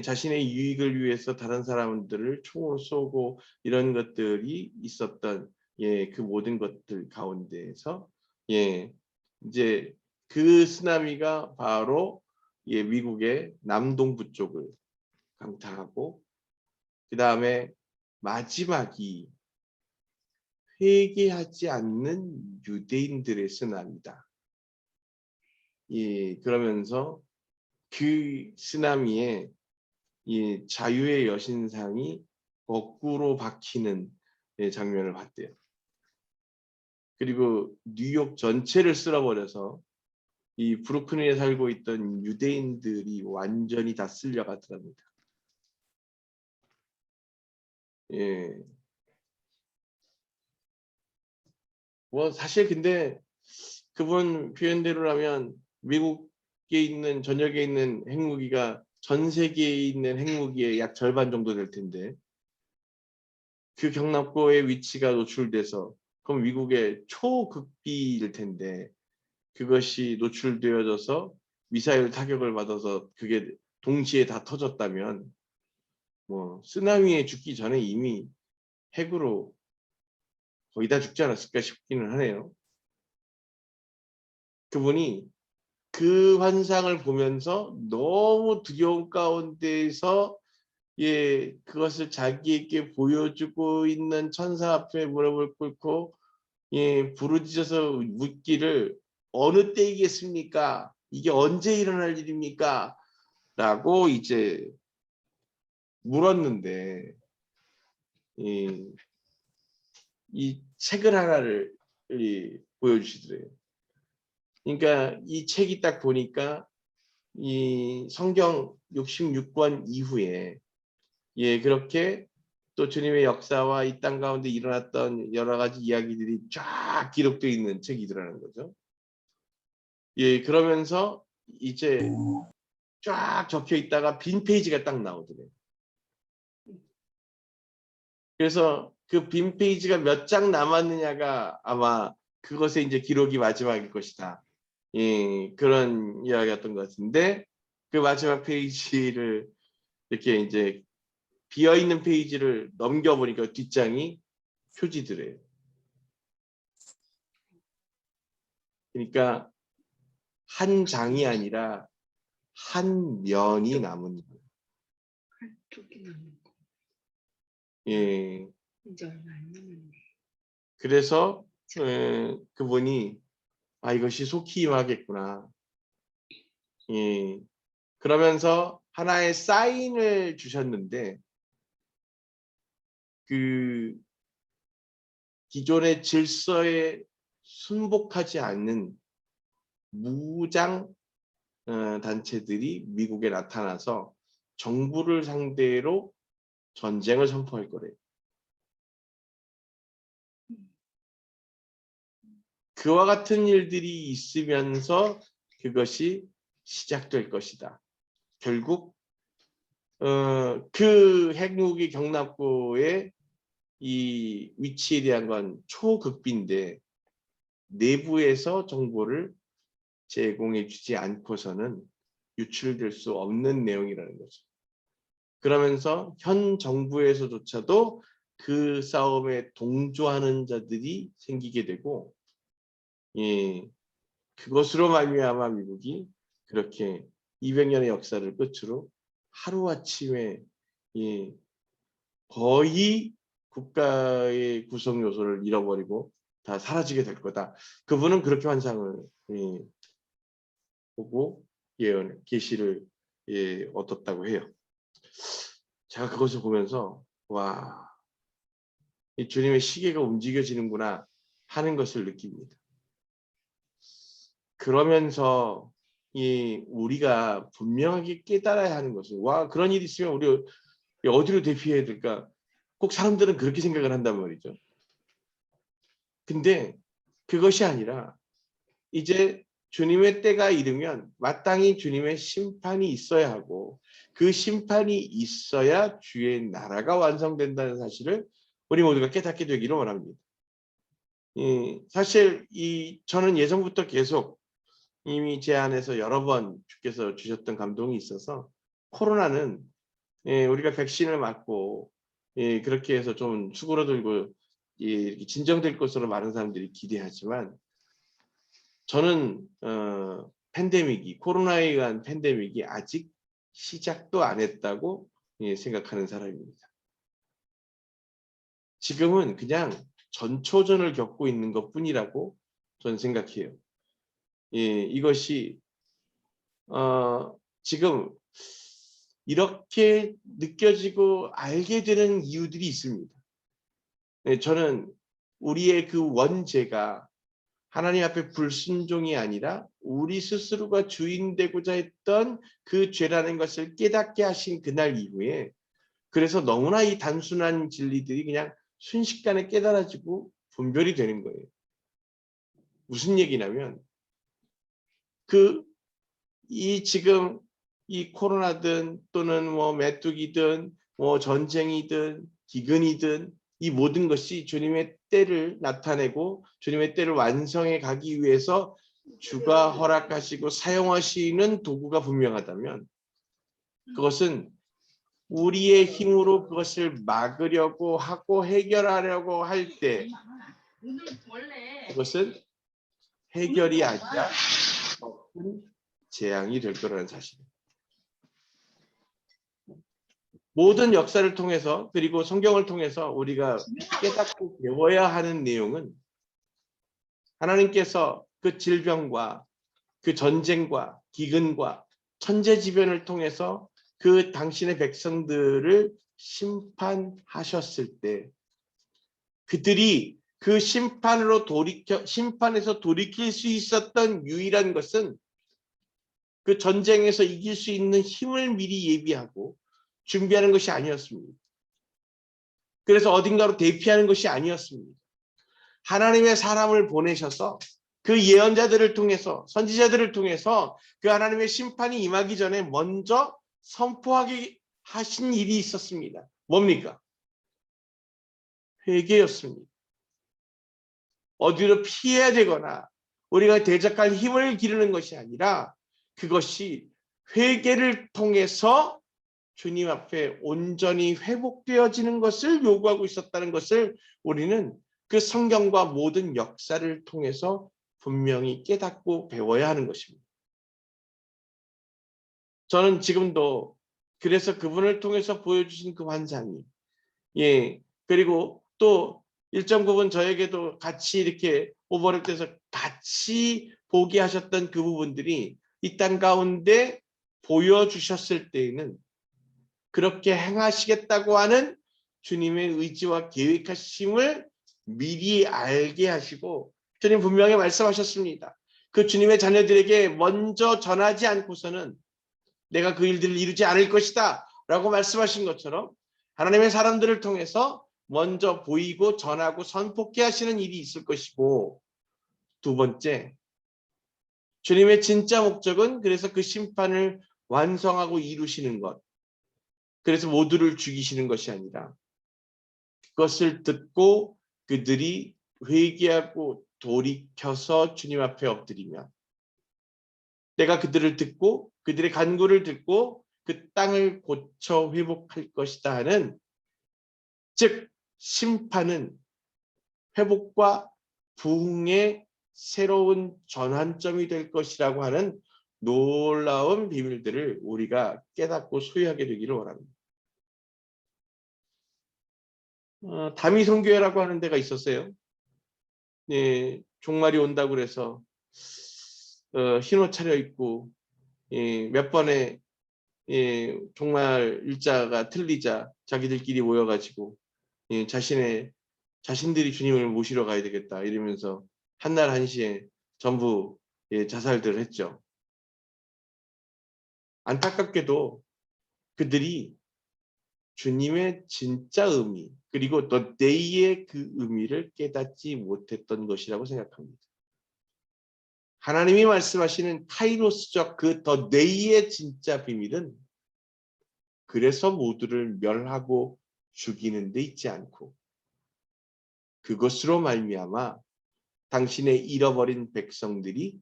자신의 유익을 위해서 다른 사람들을 총으로 쏘고 이런 것들이 있었던 그 모든 것들 가운데에서 이제 그 쓰나미가 바로 미국의 남동부 쪽을 강타하고 그 다음에 마지막이 회개하지 않는 유대인들의 쓰나미다. 그러면서 그 쓰나미에 이 자유의 여신상이 거꾸로 박히는 장면을 봤대요. 그리고 뉴욕 전체를 쓸어버려서 이 브루클린에 살고 있던 유대인들이 완전히 다 쓸려가더랍니다. 예. 뭐 사실 근데 그분 표현대로라면 미국에 있는 전역에 있는 핵무기가 전 세계에 있는 핵무기의 약 절반 정도 될 텐데 그 경납고의 위치가 노출돼서 그럼 미국의 초극비일 텐데 그것이 노출되어져서 미사일 타격을 받아서 그게 동시에 다 터졌다면 뭐 쓰나미에 죽기 전에 이미 핵으로 거의 다 죽지 않았을까 싶기는 하네요. 그분이 그 환상을 보면서 너무 두려운 가운데에서 그것을 자기에게 보여주고 있는 천사 앞에 무릎을 꿇고 부르짖어서 묻기를 어느 때이겠습니까? 이게 언제 일어날 일입니까? 라고 이제 물었는데 이 책을 하나를 보여주시더래요. 그러니까 이 책이 딱 보니까 이 성경 66권 이후에 그렇게 또 주님의 역사와 이 땅 가운데 일어났던 여러 가지 이야기들이 쫙 기록되어 있는 책이더라는 거죠. 그러면서 이제 쫙 적혀 있다가 빈 페이지가 딱 나오더래요. 그래서 그 빈 페이지가 몇 장 남았느냐가 아마 그것의 이제 기록이 마지막일 것이다. 그런 이야기였던 것 같은데 그 마지막 페이지를 이렇게 이제 비어 있는 페이지를 넘겨보니까 뒷장이 표지더래요. 그러니까 한 장이 아니라 한 면이 남은 거예요. 한쪽이 남은 거. 예. 이제 얼마 안 남았네. 그래서 그분이 이것이 속히 임하겠구나. 그러면서 하나의 사인을 주셨는데 그 기존의 질서에 순복하지 않는 무장 단체들이 미국에 나타나서 정부를 상대로 전쟁을 선포할 거래요. 그와 같은 일들이 있으면서 그것이 시작될 것이다. 결국 그 핵무기 경납고의 이 위치에 대한 건 초극비인데 내부에서 정보를 제공해 주지 않고서는 유출될 수 없는 내용이라는 거죠. 그러면서 현 정부에서조차도 그 싸움에 동조하는 자들이 생기게 되고, 예, 그것으로 말미암아 미국이 그렇게 200년의 역사를 끝으로 하루아침에, 예, 거의 국가의 구성 요소를 잃어버리고 다 사라지게 될 거다. 그분은 그렇게 환상을, 예, 보고 예언 계시를, 예, 얻었다고 해요. 제가 그것을 보면서 와, 이 주님의 시계가 움직여지는구나 하는 것을 느낍니다. 그러면서 이 우리가 분명하게 깨달아야 하는 것은, 와, 그런 일이 있으면 우리 어디로 대피해야 될까? 꼭 사람들은 그렇게 생각을 한단 말이죠. 근데 그것이 아니라 이제 주님의 때가 이르면 마땅히 주님의 심판이 있어야 하고, 그 심판이 있어야 주의 나라가 완성된다는 사실을 우리 모두가 깨닫게 되기를 원합니다. 사실 저는 예전부터 계속 이미 제 안에서 여러 번 주께서 주셨던 감동이 있어서, 코로나는, 우리가 백신을 맞고, 그렇게 해서 좀 수그러들고, 이렇게 진정될 것으로 많은 사람들이 기대하지만, 저는 코로나에 의한 팬데믹이 아직 시작도 안 했다고, 생각하는 사람입니다. 지금은 그냥 전초전을 겪고 있는 것뿐이라고 저는 생각해요. 이것이 지금 이렇게 느껴지고 알게 되는 이유들이 있습니다. 저는 우리의 그 원죄가 하나님 앞에 불순종이 아니라 우리 스스로가 주인 되고자 했던 그 죄라는 것을 깨닫게 하신 그날 이후에, 그래서 너무나 이 단순한 진리들이 그냥 순식간에 깨달아지고 분별이 되는 거예요. 무슨 얘기냐면, 지금 이 코로나든 또는 뭐 메뚜기든 뭐 전쟁이든 기근이든 이 모든 것이 주님의 때를 나타내고 주님의 때를 완성해 가기 위해서 주가 허락하시고 사용하시는 도구가 분명하다면, 그것은 우리의 힘으로 그것을 막으려고 하고 해결하려고 할 때 그것은 해결이 아니라 더 큰 재앙이 될 거라는 사실입니다. 모든 역사를 통해서, 그리고 성경을 통해서 우리가 깨닫고 배워야 하는 내용은, 하나님께서 그 질병과 그 전쟁과 기근과 천재지변을 통해서 그 당신의 백성들을 심판하셨을 때, 그들이 그 심판에서 돌이킬 수 있었던 유일한 것은 그 전쟁에서 이길 수 있는 힘을 미리 예비하고 준비하는 것이 아니었습니다. 그래서 어딘가로 대피하는 것이 아니었습니다. 하나님의 사람을 보내셔서 그 예언자들을 통해서, 선지자들을 통해서 그 하나님의 심판이 임하기 전에 먼저 선포하게 하신 일이 있었습니다. 뭡니까? 회개였습니다. 어디로 피해야 되거나 우리가 대적할 힘을 기르는 것이 아니라, 그것이 회개를 통해서 주님 앞에 온전히 회복되어지는 것을 요구하고 있었다는 것을 우리는 그 성경과 모든 역사를 통해서 분명히 깨닫고 배워야 하는 것입니다. 저는 지금도 그래서 그분을 통해서 보여주신 그 환상이, 그리고 또 일정 부분 저에게도 같이 이렇게 오버랩돼서 같이 보게 하셨던 그 부분들이 이 땅 가운데 보여주셨을 때에는, 그렇게 행하시겠다고 하는 주님의 의지와 계획하심을 미리 알게 하시고, 주님 분명히 말씀하셨습니다. 그 주님의 자녀들에게 먼저 전하지 않고서는 내가 그 일들을 이루지 않을 것이다 라고 말씀하신 것처럼, 하나님의 사람들을 통해서 먼저 보이고 전하고 선포케 하시는 일이 있을 것이고, 두 번째, 주님의 진짜 목적은 그래서 그 심판을 완성하고 이루시는 것. 그래서 모두를 죽이시는 것이 아니라 그것을 듣고 그들이 회개하고 돌이켜서 주님 앞에 엎드리면 내가 그들을 듣고 그들의 간구를 듣고 그 땅을 고쳐 회복할 것이다 하는, 즉 심판은 회복과 부흥의 새로운 전환점이 될 것이라고 하는 놀라운 비밀들을 우리가 깨닫고 소유하게 되기를 원합니다. 다미 선교회라고 하는 데가 있었어요. 예, 종말이 온다고 그래서 흰 옷 차려입고 몇 번의 종말 일자가 틀리자 자기들끼리 모여가지고 자신들이 주님을 모시러 가야 되겠다 이러면서 한날 한시에 전부 자살들을 했죠. 안타깝게도 그들이 주님의 진짜 의미 그리고 더 데이의 그 의미를 깨닫지 못했던 것이라고 생각합니다. 하나님이 말씀하시는 카이로스적 그 더 데이의 진짜 비밀은 그래서 모두를 멸하고 죽이는 데 있지 않고 그것으로 말미암아 당신의 잃어버린 백성들이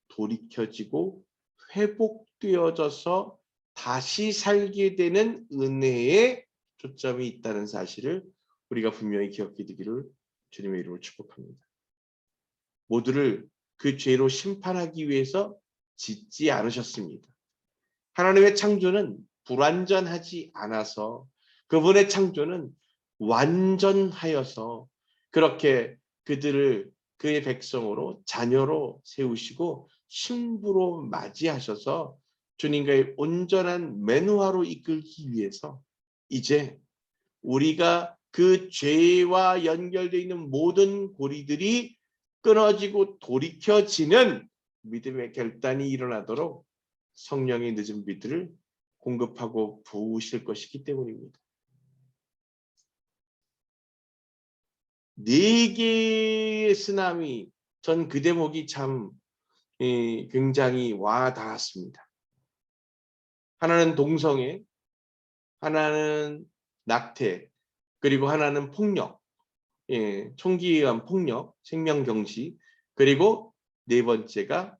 돌이켜지고 회복되어져서 다시 살게 되는 은혜에 초점이 있다는 사실을 우리가 분명히 기억해 두기를 주님의 이름으로 축복합니다. 모두를 그 죄로 심판하기 위해서 짓지 않으셨습니다. 하나님의 창조는 불완전하지 않아서 그분의 창조는 완전하여서 그렇게 그들을 그의 백성으로 자녀로 세우시고 신부로 맞이하셔서 주님과의 온전한 맨화로 이끌기 위해서 이제 우리가 그 죄와 연결되어 있는 모든 고리들이 끊어지고 돌이켜지는 믿음의 결단이 일어나도록 성령의 늦은 비들을 공급하고 부으실 것이기 때문입니다. 4개의 쓰나미, 전 그 대목이 참 굉장히 와 닿았습니다. 하나는 동성애, 하나는 낙태, 그리고 하나는 폭력, 총기에 의한 폭력, 생명경시, 그리고 네 번째가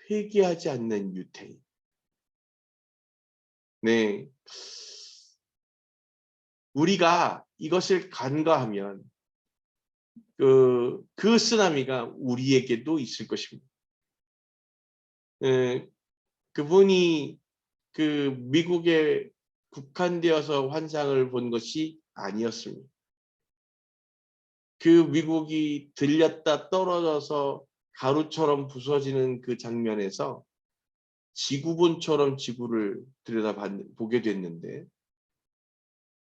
회개하지 않는 유태인. 네, 우리가 이것을 간과하면 그 쓰나미가 우리에게도 있을 것입니다. 그분이 그 미국에 국한되어서 환상을 본 것이 아니었습니다. 그 미국이 들렸다 떨어져서 가루처럼 부서지는 그 장면에서 지구본처럼 지구를 들여다보게 됐는데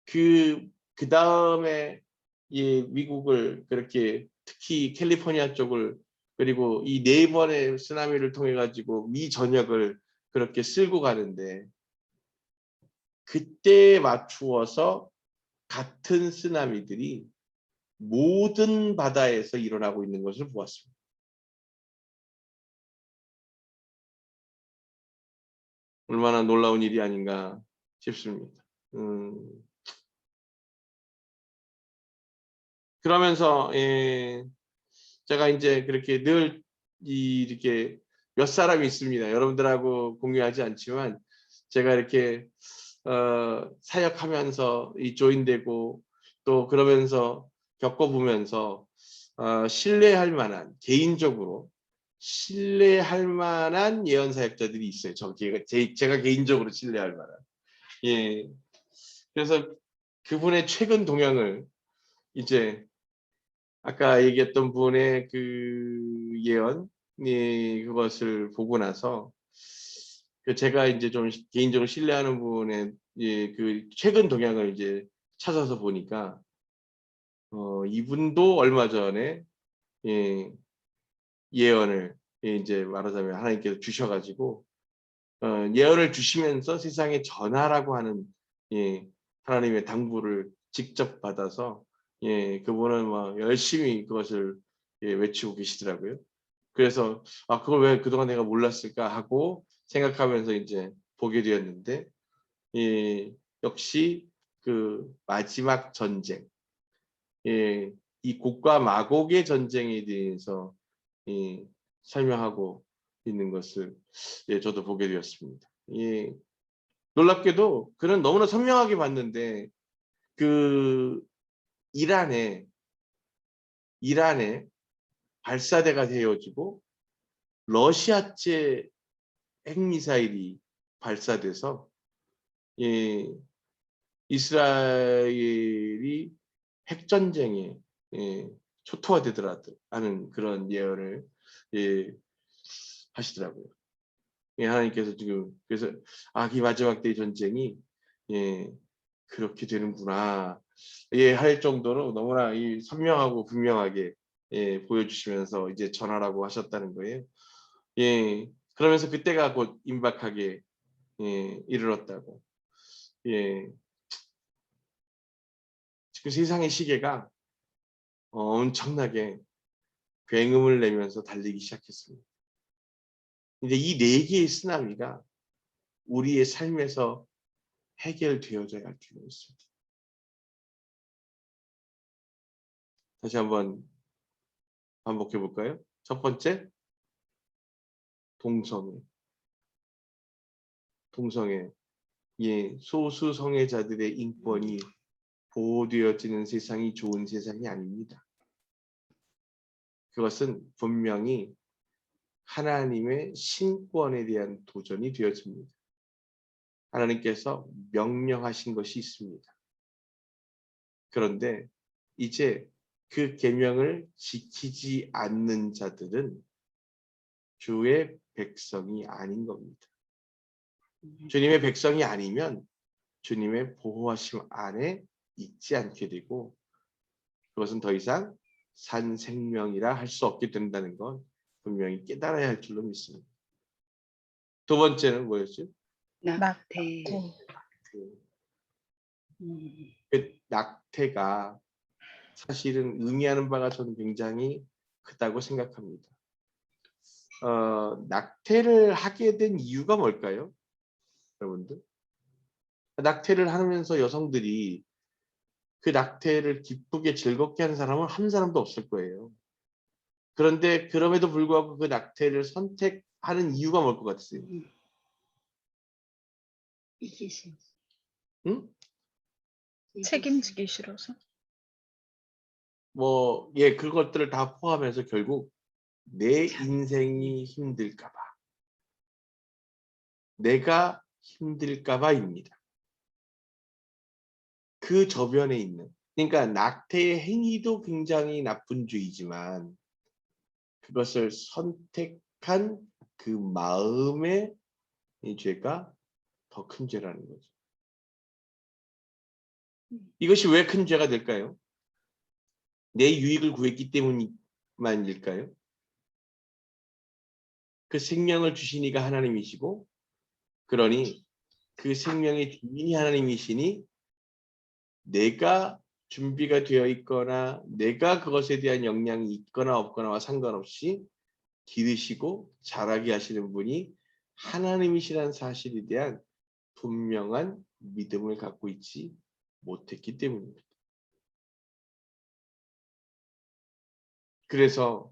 그 다음에 미국을 그렇게 특히 캘리포니아 쪽을 그리고 이 4번의 쓰나미를 통해 가지고 미 전역을 그렇게 쓸고 가는데 그때에 맞추어서 같은 쓰나미들이 모든 바다에서 일어나고 있는 것을 보았습니다. 얼마나 놀라운 일이 아닌가 싶습니다. 그러면서 제가 이제 그렇게 늘 이렇게 몇 사람이 있습니다. 여러분들하고 공유하지 않지만 제가 이렇게 사역하면서 조인되고 또 그러면서 겪어보면서 신뢰할 만한 개인적으로 신뢰할 만한 예언 사역자들이 있어요. 제가 개인적으로 신뢰할 만한. 예. 그래서 그분의 최근 동향을 이제 아까 얘기했던 분의 그 예언, 그것을 보고 나서 제가 이제 좀 개인적으로 신뢰하는 분의 그 최근 동향을 이제 찾아서 보니까 이분도 얼마 전에 예언을 이제 말하자면 하나님께서 주셔가지고 예언을 주시면서 세상에 전하라고 하는 하나님의 당부를 직접 받아서 그분은 막 열심히 그것을 외치고 계시더라고요. 그래서 그걸 왜 그동안 내가 몰랐을까 하고 생각하면서 이제 보게 되었는데, 역시 그 마지막 전쟁, 이 곡과 마곡의 전쟁에 대해서 설명하고 있는 것을 저도 보게 되었습니다. 놀랍게도 그는 너무나 선명하게 봤는데, 그 이란에 발사대가 되어지고 러시아제 핵미사일이 발사돼서 이스라엘이 핵전쟁에 초토화되더라도 하는 그런 예언을 하시더라고요. 하나님께서 지금 그래서 이 마지막 때의 전쟁이 그렇게 되는구나 할 정도로 너무나 선명하고 분명하게 보여주시면서 이제 전하라고 하셨다는 거예요. 그러면서 그때가 곧 임박하게 이르렀다고. 지금 세상의 시계가 엄청나게 굉음을 내면서 달리기 시작했습니다. 이제 이 네 개의 쓰나미가 우리의 삶에서 해결되어져야 할 필요가 있습니다. 다시 한번 반복해 볼까요? 첫 번째, 동성애. 소수 성애자들의 인권이 보호되어지는 세상이 좋은 세상이 아닙니다. 그것은 분명히 하나님의 신권에 대한 도전이 되어집니다. 하나님께서 명령하신 것이 있습니다. 그런데 이제 그 계명을 지키지 않는 자들은 주의 백성이 아닌 겁니다. 주님의 백성이 아니면 주님의 보호하심 안에 있지 않게 되고, 그것은 더 이상 산 생명이라 할 수 없게 된다는 건 분명히 깨달아야 할 줄로 믿습니다. 두 번째는 뭐였죠? 낙태. 그 낙태가 사실은 의미하는 바가 저는 굉장히 크다고 생각합니다. 낙태를 하게 된 이유가 뭘까요? 여러분들? 낙태를 하면서 여성들이 그 낙태를 기쁘게 즐겁게 하는 사람은 한 사람도 없을 거예요. 그런데 그럼에도 불구하고 그 낙태를 선택하는 이유가 뭘 것 같으세요? 이기심. 응? 책임지기 싫어서. 그것들을 다 포함해서 결국 내 인생이 힘들까봐, 내가 힘들까봐입니다. 그 저변에 있는, 그러니까 낙태의 행위도 굉장히 나쁜 죄이지만 그것을 선택한 그 마음의 이 죄가 더 큰 죄라는 거죠. 이것이 왜 큰 죄가 될까요? 내 유익을 구했기 때문만일까요? 그 생명을 주신 이가 하나님이시고, 그러니 그 생명의 주인이 하나님이시니 내가 준비가 되어 있거나 내가 그것에 대한 역량이 있거나 없거나와 상관없이 기르시고 자라게 하시는 분이 하나님이시라는 사실에 대한 분명한 믿음을 갖고 있지 못했기 때문입니다. 그래서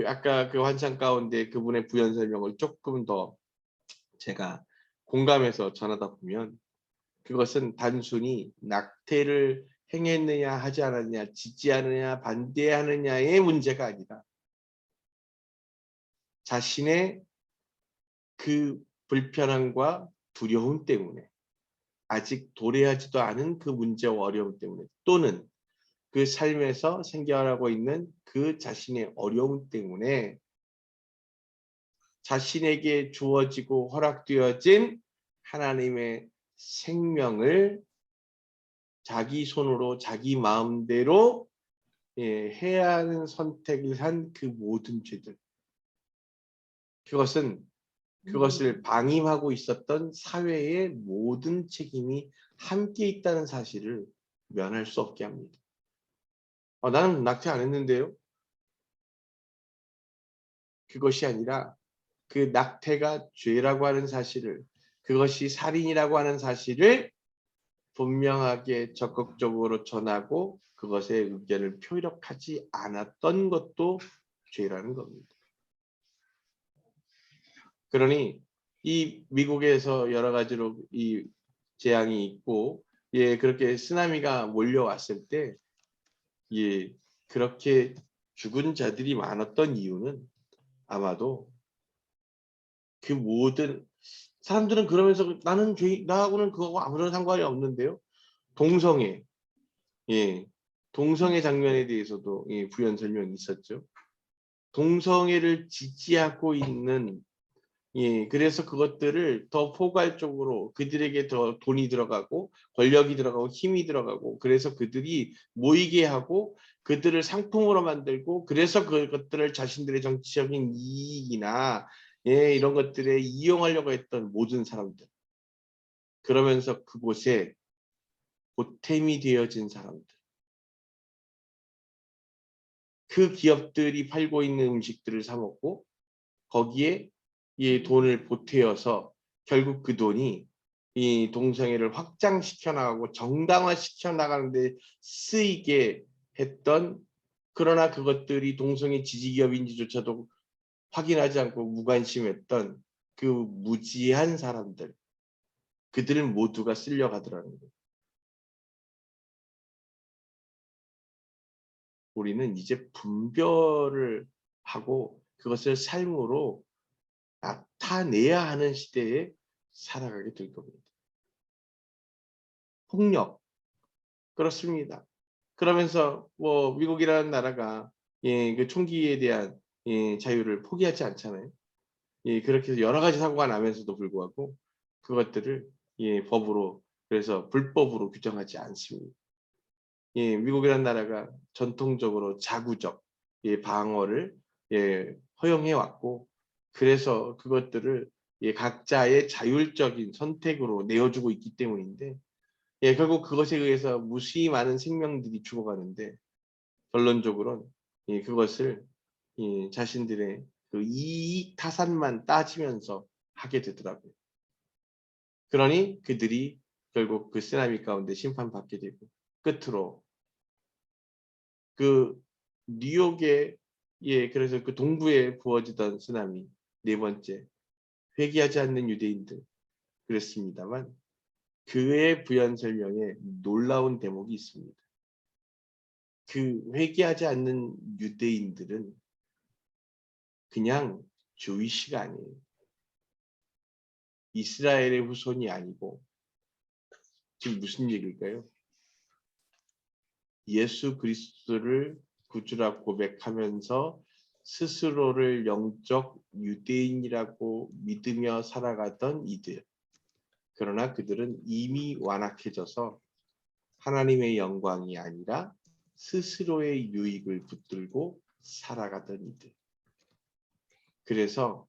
아까 그 환상 가운데 그분의 부연 설명을 조금 더 제가 공감해서 전하다 보면, 그것은 단순히 낙태를 행했느냐 하지 않았느냐, 짓지 않느냐 반대하느냐의 문제가 아니라 자신의 그 불편함과 두려움 때문에, 아직 도래하지도 않은 그 문제와 어려움 때문에, 또는 그 삶에서 생겨나고 있는 그 자신의 어려움 때문에 자신에게 주어지고 허락되어진 하나님의 생명을 자기 손으로 자기 마음대로 해야 하는 선택을 한 그 모든 죄들, 그것을 방임하고 있었던 사회의 모든 책임이 함께 있다는 사실을 면할 수 없게 합니다. 나는 낙태 안 했는데요. 그것이 아니라 그 낙태가 죄라고 하는 사실을, 그것이 살인이라고 하는 사실을 분명하게 적극적으로 전하고 그것의 의견을 표력하지 않았던 것도 죄라는 겁니다. 그러니 이 미국에서 여러 가지로 이 재앙이 있고, 예, 그렇게 쓰나미가 몰려왔을 때, 예, 그렇게 죽은 자들이 많았던 이유는 아마도 그 모든 사람들은 그러면서 나는 죄, 나하고는 그거하고 아무런 상관이 없는데요. 동성애, 예, 동성애 장면에 대해서도 예, 부연 설명이 있었죠. 동성애를 지지하고 있는, 예, 그래서 그것들을 더 포괄적으로 그들에게 더 돈이 들어가고 권력이 들어가고 힘이 들어가고, 그래서 그들이 모이게 하고 그들을 상품으로 만들고, 그래서 그것들을 자신들의 정치적인 이익이나 예, 이런 것들에 이용하려고 했던 모든 사람들, 그러면서 그곳에 보탬이 되어진 사람들, 그 기업들이 팔고 있는 음식들을 사 먹고 거기에 이 돈을 보태어서 결국 그 돈이 이 동성애를 확장시켜 나가고 정당화시켜 나가는데 쓰이게 했던, 그러나 그것들이 동성애 지지기업인지조차도 확인하지 않고 무관심했던 그 무지한 사람들, 그들을 모두가 쓸려가더라는 거예요. 우리는 이제 분별을 하고 그것을 삶으로 나타내야 하는 시대에 살아가게 될 겁니다. 폭력, 그렇습니다. 그러면서 뭐 미국이라는 나라가 예, 그 총기에 대한 예, 자유를 포기하지 않잖아요. 예, 그렇게 해서 여러 가지 사고가 나면서도 불구하고 그것들을 예, 법으로, 그래서 불법으로 규정하지 않습니다. 예, 미국이라는 나라가 전통적으로 자구적 예, 방어를 예, 허용해 왔고, 그래서 그것들을 예, 각자의 자율적인 선택으로 내어주고 있기 때문인데, 예, 결국 그것에 의해서 무수히 많은 생명들이 죽어가는데, 결론적으로는 예, 그것을 예, 자신들의 그 이익 타산만 따지면서 하게 되더라고요. 그러니 그들이 결국 그 쓰나미 가운데 심판받게 되고, 끝으로 그 뉴욕에, 예, 그래서 그 동부에 부어지던 쓰나미, 네 번째, 회개하지 않는 유대인들, 그랬습니다만 그의 부연 설명에 놀라운 대목이 있습니다. 그 회개하지 않는 유대인들은 그냥 주이시가 아니에요. 이스라엘의 후손이 아니고, 지금 무슨 얘기일까요? 예수 그리스도를 구주라 고백하면서 스스로를 영적 유대인이라고 믿으며 살아가던 이들. 그러나 그들은 이미 완악해져서 하나님의 영광이 아니라 스스로의 유익을 붙들고 살아가던 이들. 그래서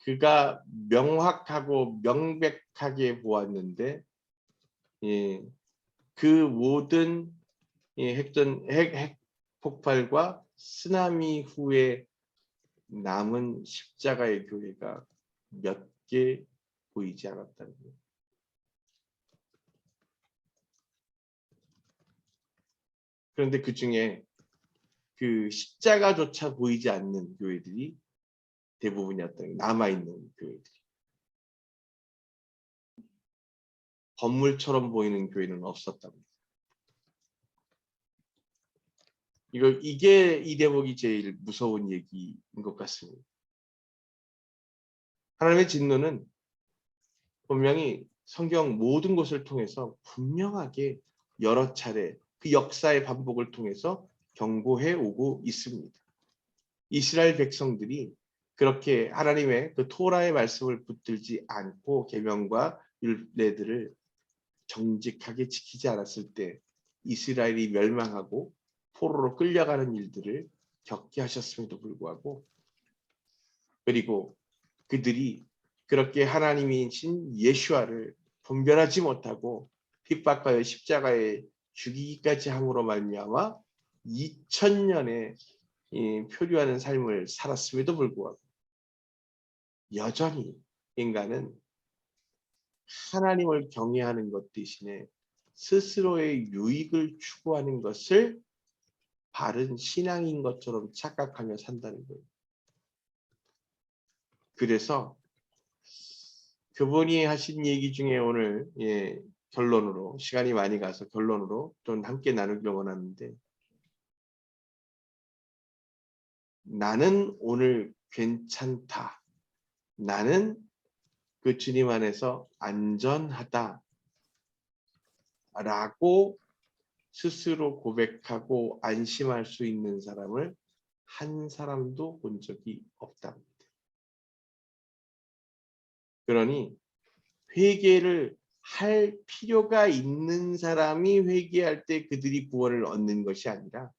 그가 명확하고 명백하게 보았는데, 예, 그 모든 예, 핵 폭발과 쓰나미 후에 남은 십자가의 교회가 몇 개 보이지 않았다는 거예요. 그런데 그 중에 그 십자가조차 보이지 않는 교회들이 대부분이었던, 남아있는 교회들이. 건물처럼 보이는 교회는 없었답니다. 이게 이 대목이 제일 무서운 얘기인 것 같습니다. 하나님의 진노는 분명히 성경 모든 것을 통해서 분명하게 여러 차례 그 역사의 반복을 통해서 경고해 오고 있습니다. 이스라엘 백성들이 그렇게 하나님의 그 토라의 말씀을 붙들지 않고 계명과 율례들을 정직하게 지키지 않았을 때 이스라엘이 멸망하고 포로로 끌려가는 일들을 겪게 하셨음에도 불구하고, 그리고 그들이 그렇게 하나님이신 예수아를 분별하지 못하고 핍박하여 십자가에 죽이기까지 함으로 말미암아 2000년의 표류하는 삶을 살았음에도 불구하고 여전히 인간은 하나님을 경외하는 것 대신에 스스로의 유익을 추구하는 것을 바른 신앙인 것처럼 착각하며 산다는 거예요. 그래서 그분이 하신 얘기 중에 오늘 결론으로 시간이 많이 가서 결론으로 좀 함께 나누기를 원하는데, 나는 오늘 괜찮다. 나는 그 주님 안에서 안전하다. 라고 스스로 고백하고 안심할 수 있는 사람을 한 사람도 본 적이 없답니다. 그러니 회개를 할 필요가 있는 사람이 회개할 때 그들이 구원을 얻는 것이 아니라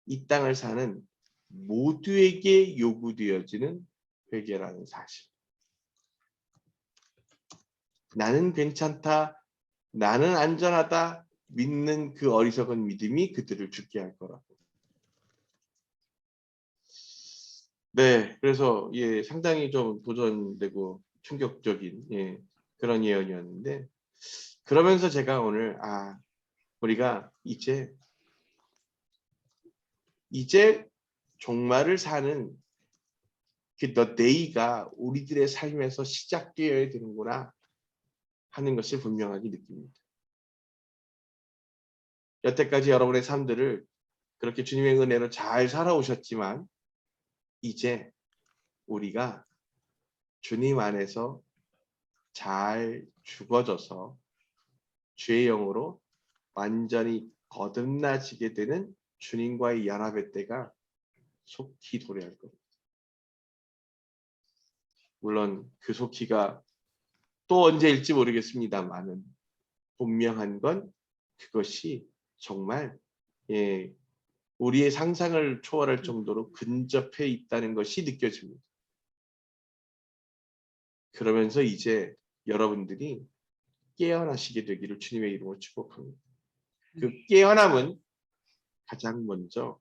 이 땅을 사는 모두에게 요구되어지는 회개라는 사실. 나는 괜찮다, 나는 안전하다 믿는 그 어리석은 믿음이 그들을 죽게 할 거라고. 네, 그래서 상당히 좀 도전되고 충격적인 그런 예언이었는데, 그러면서 제가 오늘 우리가 이제 종말을 사는 그 the day가 우리들의 삶에서 시작되어야 되는구나 하는 것을 분명하게 느낍니다. 여태까지 여러분의 삶들을 그렇게 주님의 은혜로 잘 살아오셨지만 이제 우리가 주님 안에서 잘 죽어져서 죄의 영으로 완전히 거듭나지게 되는 주님과의 연합의 때가 속히 도래할 겁니다. 물론 그 속히가 또 언제일지 모르겠습니다만은 분명한 건 그것이 정말 우리의 상상을 초월할 정도로 근접해 있다는 것이 느껴집니다. 그러면서 이제 여러분들이 깨어나시게 되기를 주님의 이름으로 축복합니다. 그 깨어남은 가장 먼저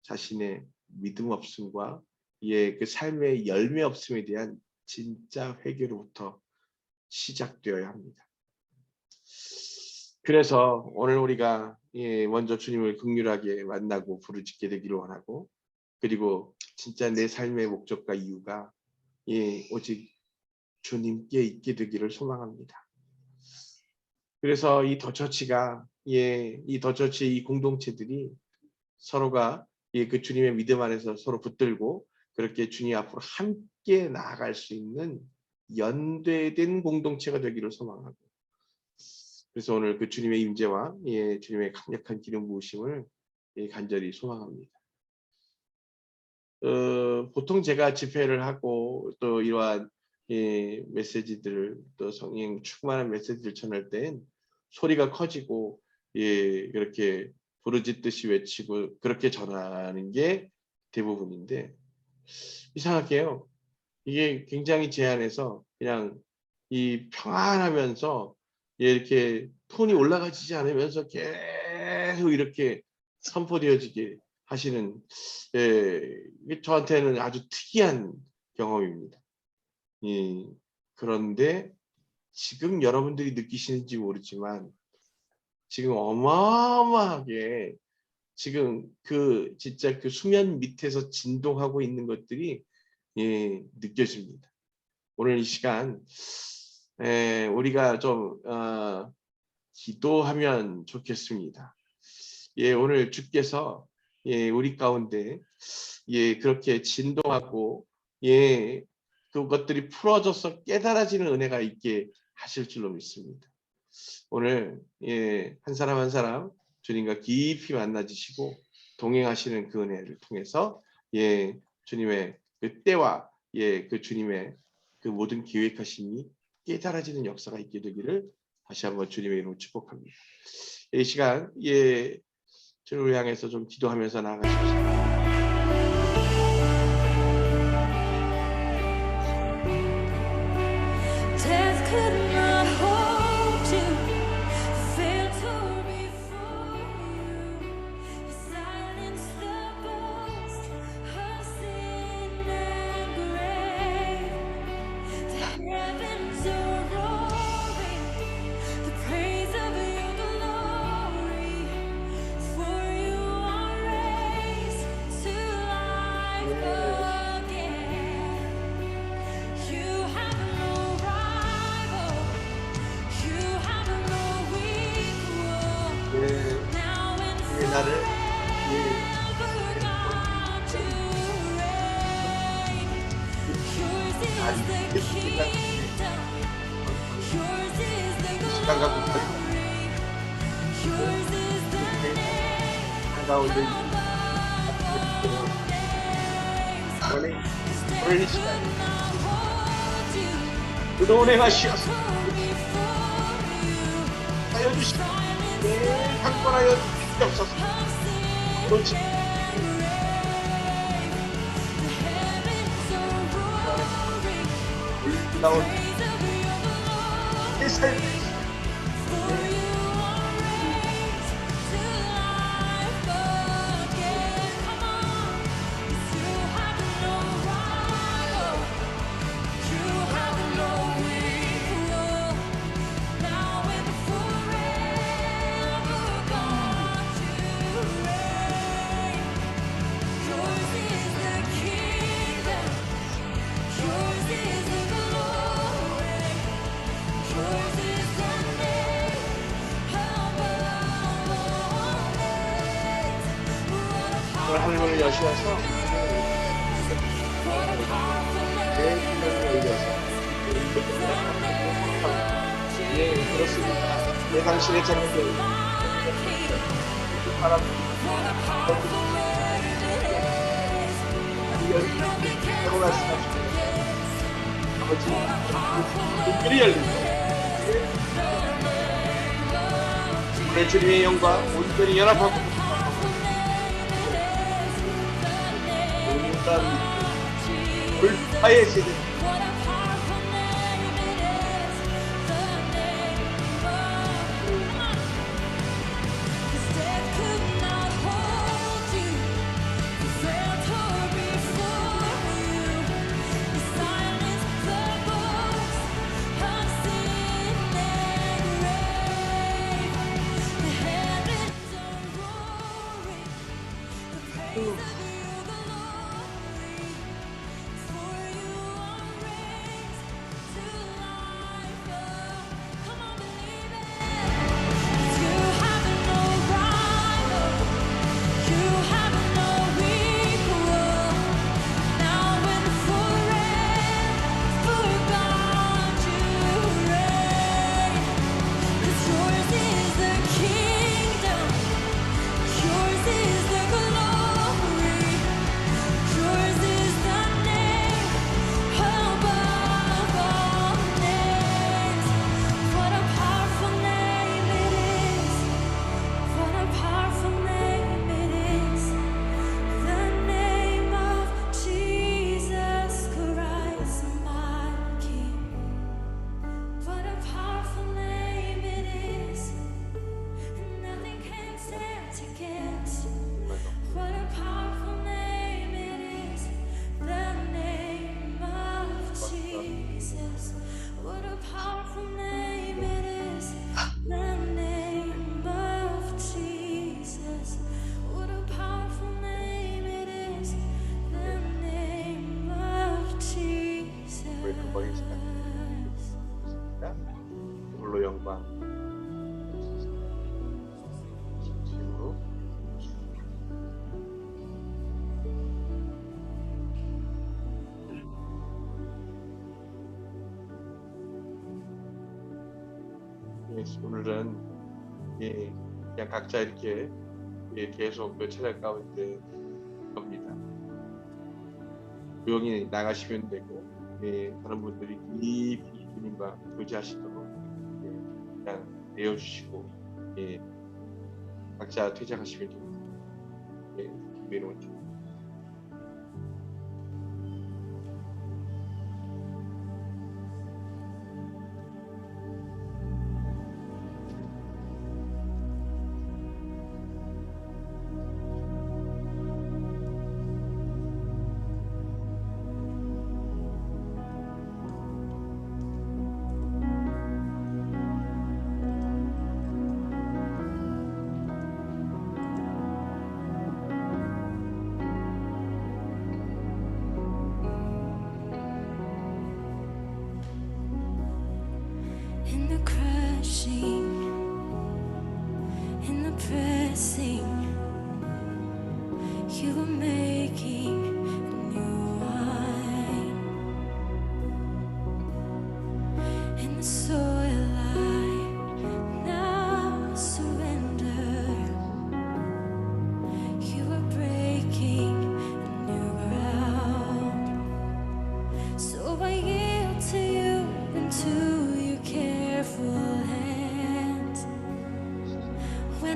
자신의 믿음 없음과 그 삶의 열매 없음에 대한 진짜 회개로부터 시작되어야 합니다. 그래서 오늘 우리가 먼저 주님을 긍휼하게 만나고 부르짖게 되기를 원하고, 그리고 진짜 내 삶의 목적과 이유가 오직 주님께 있게 되기를 소망합니다. 그래서 이 더처치가 이 더처치 이 공동체들이 서로가 그 주님의 믿음 안에서 서로 붙들고 그렇게 주님 앞으로 함께 나아갈 수 있는 연대된 공동체가 되기를 소망하고, 그래서 오늘 그 주님의 임재와 주님의 강력한 기름 부으심을 간절히 소망합니다. 보통 제가 집회를 하고 또 이러한 메시지들을 또 성령 충만한 메시지를 전할 땐 소리가 커지고 그렇게 부르짖듯이 외치고 그렇게 전하는 게 대부분인데, 이상하게요, 이게 굉장히 제 안에서 그냥 이 평안하면서 이렇게 톤이 올라가지지 않으면서 계속 이렇게 선포되어지게 하시는 저한테는 아주 특이한 경험입니다. 그런데 지금 여러분들이 느끼시는지 모르지만 지금 어마어마하게 지금 진짜 그 수면 밑에서 진동하고 있는 것들이 느껴집니다. 오늘 이 시간 우리가 좀 기도하면 좋겠습니다. 오늘 주께서 우리 가운데 그렇게 진동하고 그것들이 풀어져서 깨달아지는 은혜가 있게 하실 줄로 믿습니다. 오늘 한 사람 한 사람 주님과 깊이 만나주시고 동행하시는 그 은혜를 통해서 주님의 그 때와 그 주님의 그 모든 계획하심이 깨달아지는 역사가 있게 되기를 다시 한번 주님의 이름으로 축복합니다. 이 시간 주님을 향해서 좀 기도하면서 나아가십시오. 나를 시간 갖고 가운데 오늘 시간 그동안 행하시어서 하여 주시고 강권하여 주옵소서. 그렇지. 나온 내 삶 오늘 하늘문을 여시어서 내 문을 열려서 예 그렇습니다. 내 당신의 자녀들 바람 하고 말씀하시고 아버지 눈길이 열린다. 오늘 주님의 영광 온전히 연합하고 불파의 세대 홀로 영광 진심으로 오늘은 그냥 각자 이렇게 계속 그 찬양 가운데 겁니다. 조용히 나가시면 되고 다른 분들이 깊이 주님과 교제하시도록 그냥 내어주시고 각자 퇴장하시면 됩니다. 준비해놓은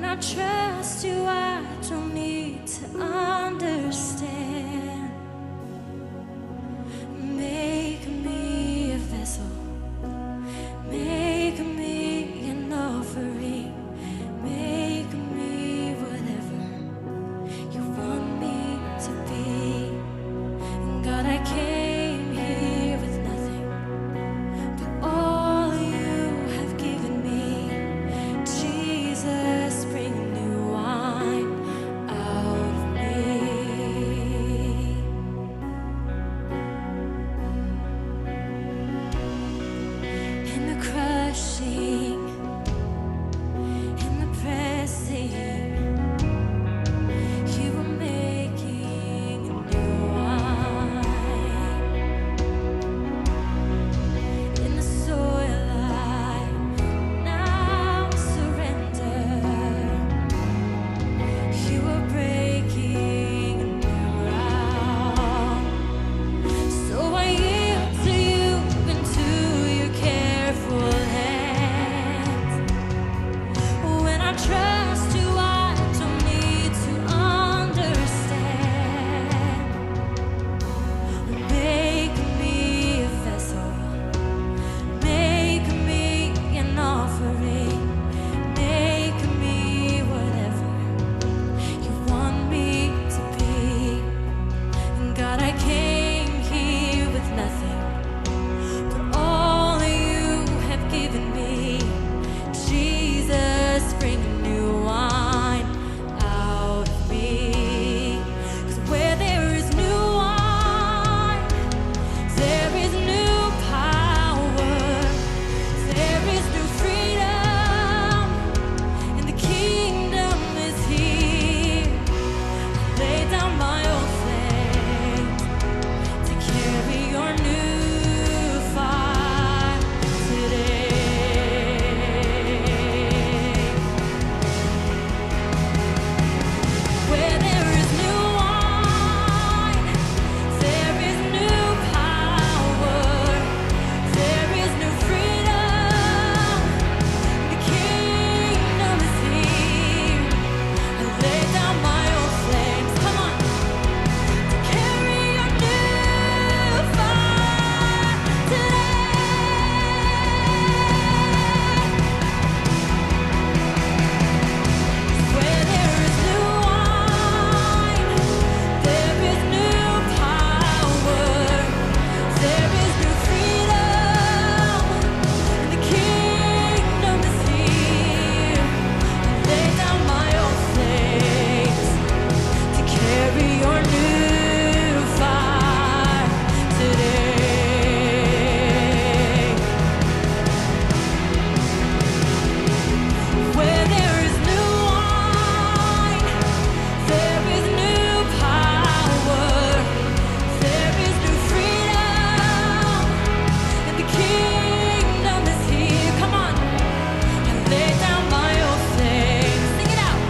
When I trust you, I don't need to understand. Make me a vessel. Make me an offering. Make me whatever you want me to be. God, I came here with nothing, but all you have given me. Jesus, bring new wine out of me. In the crushing, in the pressing, you were making a new wine. In the soil I now surrender. You are breaking a new ground. So I yield to you into your careful hands. When I trust you, I don't need to understand. Make me a vessel. Make me an offering. Make me whatever you want me to be. God, I came here with nothing, but all you have given me. Jesus, bring new wine out of me. 'Cause where there is new wine, there is new power, there is new freedom, and the kingdom is here. Lay down my old things to carry your new fire today. Where there is new wine, there is new power, there is new freedom. The kingdom is here. I lay down my old flames. Come on. To carry your new fire today. Where there is new wine, there is new power, there is new freedom, and the kingdom is here. I lay down my old flames to carry your new fire today. Where there is new wine, there is new power, there is new freedom, and the kingdom is here. Come on. I lay down my old flames. Sing it out.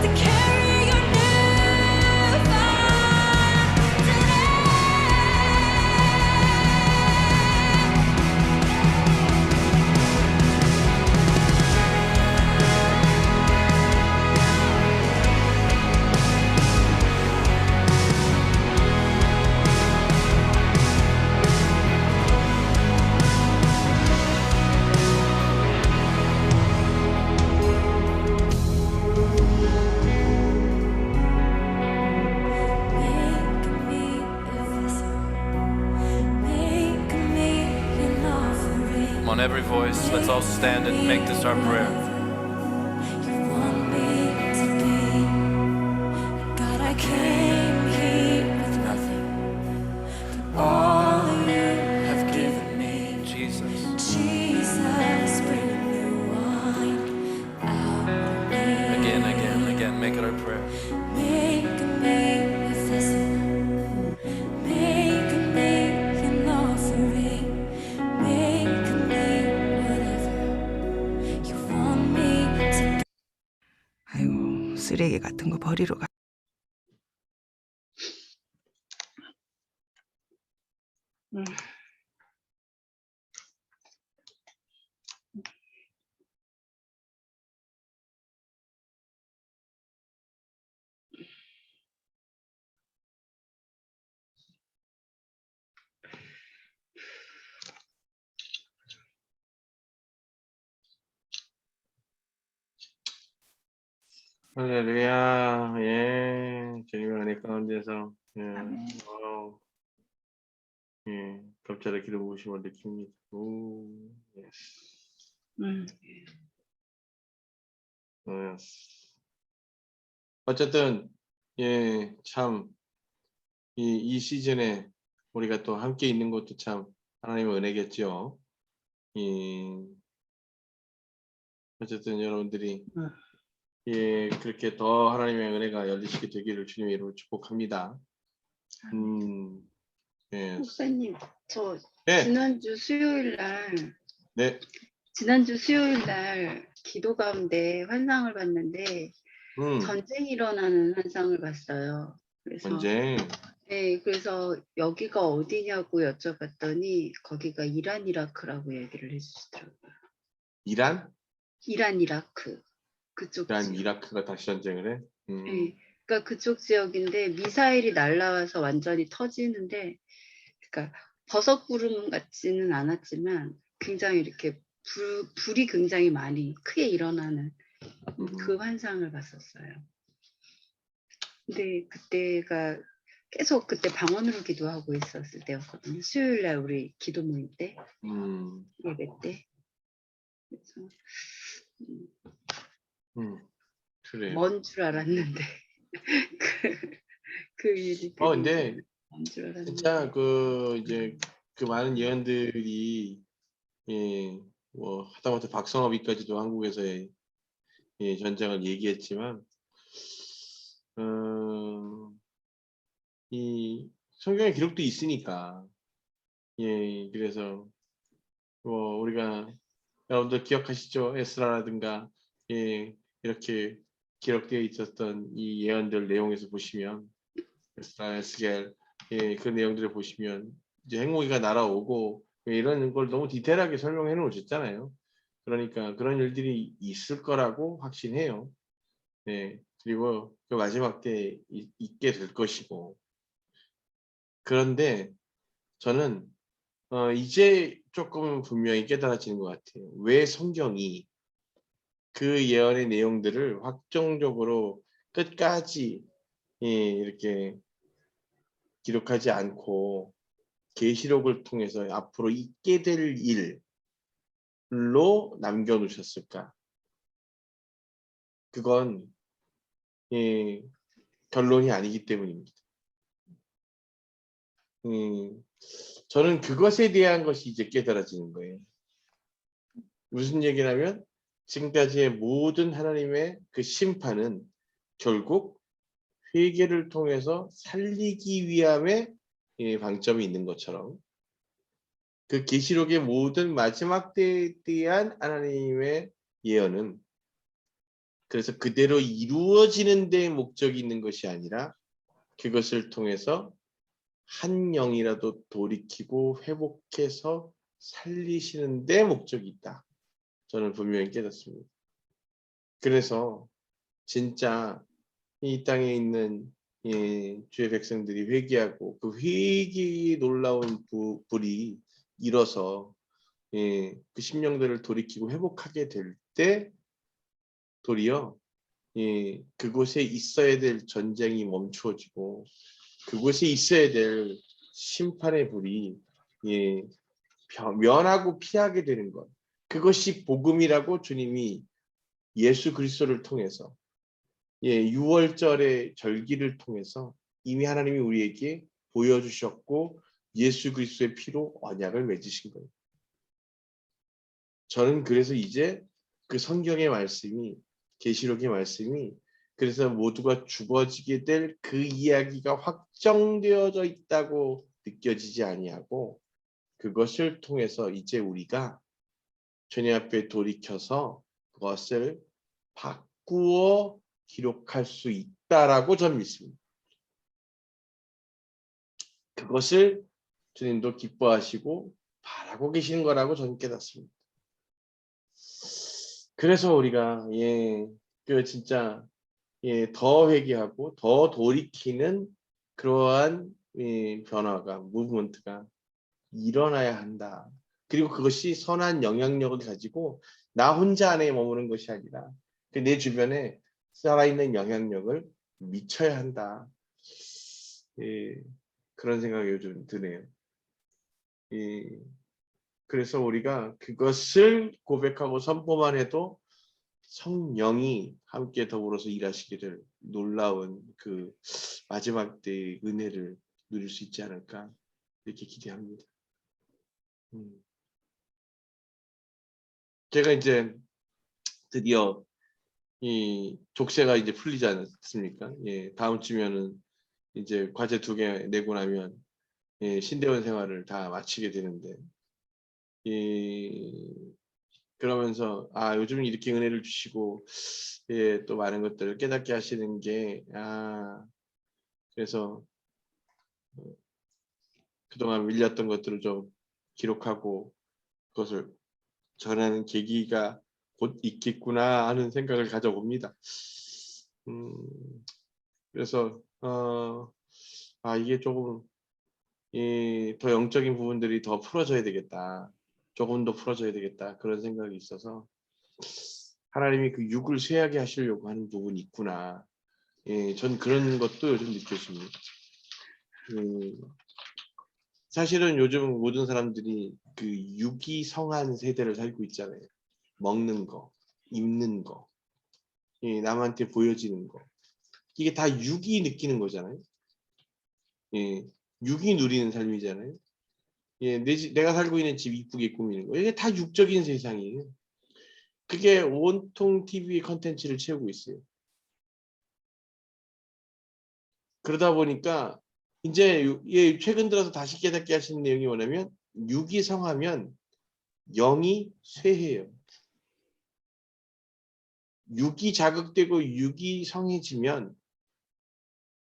To carry your new fire today. Make me a vessel. Make me an offering. Come on, every voice, let's all stand and make this our prayer. You want me to be. God, I came here with nothing, but all you have given me. Jesus. Jesus, bring new wine out of me. Again, make it our prayer. Make me a vessel. Make me an offering. Make me whatever you want me to be. 아이고, 쓰레기 같은 거 버리러 가. 할렐루야. 예. 주님의 은혜 가운데서 예. 아멘. 와우. 예. 갑자기 기도 부으심을 느낍니다. 오. 예스. 예스. 어쨌든 예, 참 이 시즌에 우리가 또 함께 있는 것도 참 하나님의 은혜겠죠. 어쨌든 여러분들이 예, 그렇게 더 하나님의 은혜가 열리시게 되기를 주님의 이름으로 축복합니다. 예. 목사님, 저 네. 지난주 수요일 날 기도 가운데 환상을 봤는데 음. 전쟁이 일어나는 환상을 봤어요. 그래서 전쟁. 네, 그래서 여기가 어디냐고 여쭤봤더니 거기가 이란 이라크라고 얘기를 해주시더라고요. 이란? 이란 이라크 그쪽 이란 지역. 이라크가 다시 전쟁을 해? 네, 그러니까 그쪽 지역인데 미사일이 날라와서 완전히 터지는데, 그러니까 버섯구름 같지는 않았지만 굉장히 이렇게 불이 굉장히 많이 크게 일어나는 그 환상을 봤었어요. 근데 그때가 계속 그때 방언으로 기도하고 있었을 때였거든요. 수요일 날 우리 기도 모임 때, 예배 때. 그래서 그래요. 먼 줄 알았는데 그 일이 근데 먼 줄 알았는데. 진짜 그 이제 그 많은 예언들이 예, 뭐 하다못해 박성업이까지도 한국에서의 예, 전쟁을 얘기했지만 이 성경의 기록도 있으니까 예, 그래서 뭐 우리가 여러분들 기억하시죠? 에스라라든가 예, 이렇게 기록되어 있었던 이 예언들 내용에서 보시면 에스라, 에스겔 예, 그 내용들을 보시면 이제 핵무기가 날아오고 이런 걸 너무 디테일하게 설명해 놓으셨잖아요. 그러니까 그런 일들이 있을 거라고 확신해요. 네, 그리고 그 마지막 때 있게 될 것이고. 그런데 저는 이제 조금 분명히 깨달아지는 것 같아요. 왜 성경이 그 예언의 내용들을 확정적으로 끝까지 이렇게 기록하지 않고 계시록을 통해서 앞으로 있게 될 일로 남겨놓으셨을까? 그건 결론이 아니기 때문입니다. 저는 그것에 대한 것이 이제 깨달아지는 거예요. 무슨 얘기냐면 지금까지의 모든 하나님의 그 심판은 결국 회개를 통해서 살리기 위함의 방점이 있는 것처럼 그 계시록의 모든 마지막 때에 대한 하나님의 예언은 그래서 그대로 이루어지는 데 목적이 있는 것이 아니라 그것을 통해서 한 영이라도 돌이키고 회복해서 살리시는 데 목적이 있다. 저는 분명히 깨닫습니다. 그래서 진짜 이 땅에 있는 주의 백성들이 회개하고 그 회개의 놀라운 불이 일어서 그 심령들을 돌이키고 회복하게 될 때 도리어 그곳에 있어야 될 전쟁이 멈추어지고 그곳에 있어야 될 심판의 불이 면하고 피하게 되는 것. 그것이 복음이라고 주님이 예수 그리스도를 통해서 6월절의 절기를 통해서 이미 하나님이 우리에게 보여주셨고 예수 그리스도의 피로 언약을 맺으신 거예요. 저는 그래서 이제 그 성경의 말씀이 계시록의 말씀이 그래서 모두가 죽어지게 될 그 이야기가 확정되어져 있다고 느껴지지 아니하고 그것을 통해서 이제 우리가 주님 앞에 돌이켜서 그것을 바꾸어 기록할 수 있다라고 저는 믿습니다. 그것을 주님도 기뻐하시고 바라고 계시는 거라고 저는 깨닫습니다. 그래서 우리가 그 진짜 더 회개하고 더 돌이키는 그러한 변화가 무브먼트가 일어나야 한다. 그리고 그것이 선한 영향력을 가지고 나 혼자 안에 머무는 것이 아니라 내 주변에 살아있는 영향력을 미쳐야 한다. 예, 그런 생각이 요즘 드네요. 예, 그래서 우리가 그것을 고백하고 선포만 해도 성령이 함께 더불어서 일하시기를 놀라운 그 마지막 때의 은혜를 누릴 수 있지 않을까 이렇게 기대합니다. 제가 이제 드디어 이 족쇄가 이제 풀리지 않습니까? 예, 다음 주면은 이제 과제 2개 내고 나면 예, 신대원 생활을 다 마치게 되는데 그러면서 요즘 이렇게 은혜를 주시고 예, 또 많은 것들을 깨닫게 하시는 게 그래서 그동안 밀렸던 것들을 좀 기록하고 그것을 전하는 계기가 곧 있겠구나 하는 생각을 가져봅니다. 그래서 이게 조금 더 영적인 부분들이 더 풀어져야 되겠다. 조금 더 풀어져야 되겠다. 그런 생각이 있어서 하나님이 그 육을 쇠하게 하시려고 하는 부분이 있구나. 예, 전 그런 것도 요즘 느껴집니다. 사실은 요즘 모든 사람들이 그 육이 성한 세대를 살고 있잖아요. 먹는 거, 입는 거, 예, 남한테 보여지는 거. 이게 다 육이 느끼는 거잖아요. 예, 육이 누리는 삶이잖아요. 예, 내가 살고 있는 집 이쁘게 꾸미는 거. 이게 다 육적인 세상이에요. 그게 온통 TV 컨텐츠를 채우고 있어요. 그러다 보니까 이제 최근 들어서 다시 깨닫게 하시는 내용이 뭐냐면 육이 성하면 영이 쇠해요. 육이 자극되고 육이 성해지면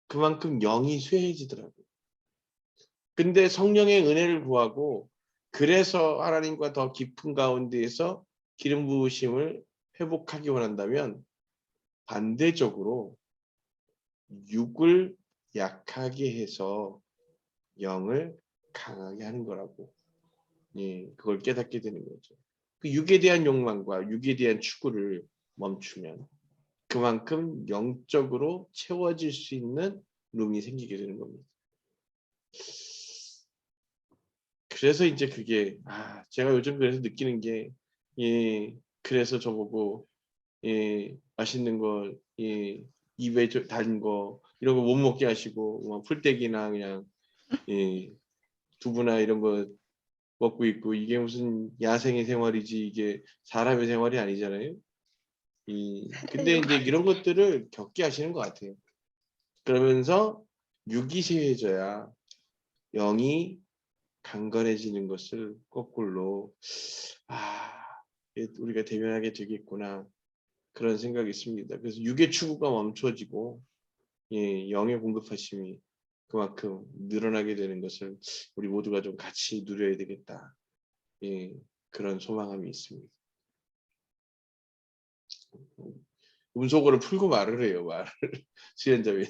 그만큼 영이 쇠해지더라고요. 근데 성령의 은혜를 구하고 그래서 하나님과 더 깊은 가운데에서 기름 부으심을 회복하기 원한다면 반대적으로 육을 약하게 해서 영을 강하게 하는 거라고. 예, 그걸 깨닫게 되는 거죠. 그 육에 대한 욕망과 육에 대한 추구를 멈추면 그만큼 영적으로 채워질 수 있는 룸이 생기게 되는 겁니다. 그래서 이제 그게 제가 요즘 그래서 느끼는 게 그래서 저보고 맛있는 거 입에 단 거 이런 거 못 먹게 하시고 뭐 풀떼기나 그냥 두부나 이런 거 먹고 있고 이게 무슨 야생의 생활이지 이게 사람의 생활이 아니잖아요. 근데 이제 이런 것들을 겪게 하시는 것 같아요. 그러면서 육이 세해져야 영이 강건해지는 것을 거꾸로 우리가 대면하게 되겠구나 그런 생각이 있습니다. 그래서 육의 추구가 멈춰지고 영의 공급하심이 그만큼 늘어나게 되는 것을 우리 모두가 좀 같이 누려야 되겠다. 그런 소망함이 있습니다. 음속어를 풀고 말을 해요. 말을 수연자분이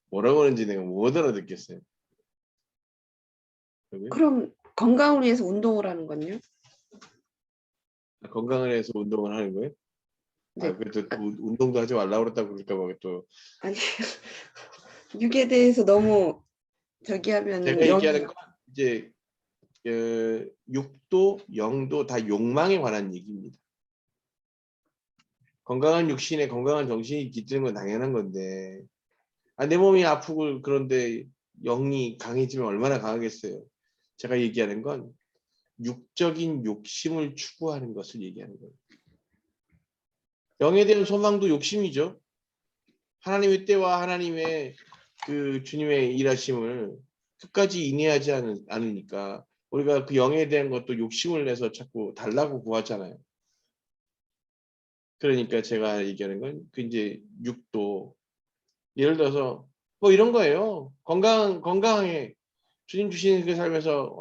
뭐라고 하는지 내가 못 알아듣겠어요. 그럼 건강을 위해서 운동을 하는 건요? 건강을 위해서 운동을 하는 거예요? 네. 그래도 운동도 하지 말라고 그랬다고 그럴까 봐 또. 아니 육에 대해서 너무 저기 하면 제가 얘기하는 건 이제 육도 영도 다 욕망에 관한 얘기입니다. 건강한 육신에 건강한 정신이 깃드는 건 당연한 건데 내 몸이 아프고 그런데 영이 강해지면 얼마나 강하겠어요. 제가 얘기하는 건 육적인 욕심을 추구하는 것을 얘기하는 거예요. 영에 대한 소망도 욕심이죠. 하나님의 때와 하나님의 그 주님의 일하심을 끝까지 인내하지 않으니까 우리가 그 영에 대한 것도 욕심을 내서 자꾸 달라고 구하잖아요. 그러니까 제가 얘기하는 건 그 이제 육도 예를 들어서 뭐 이런 거예요. 건강하게 주님 주시는 그 삶에서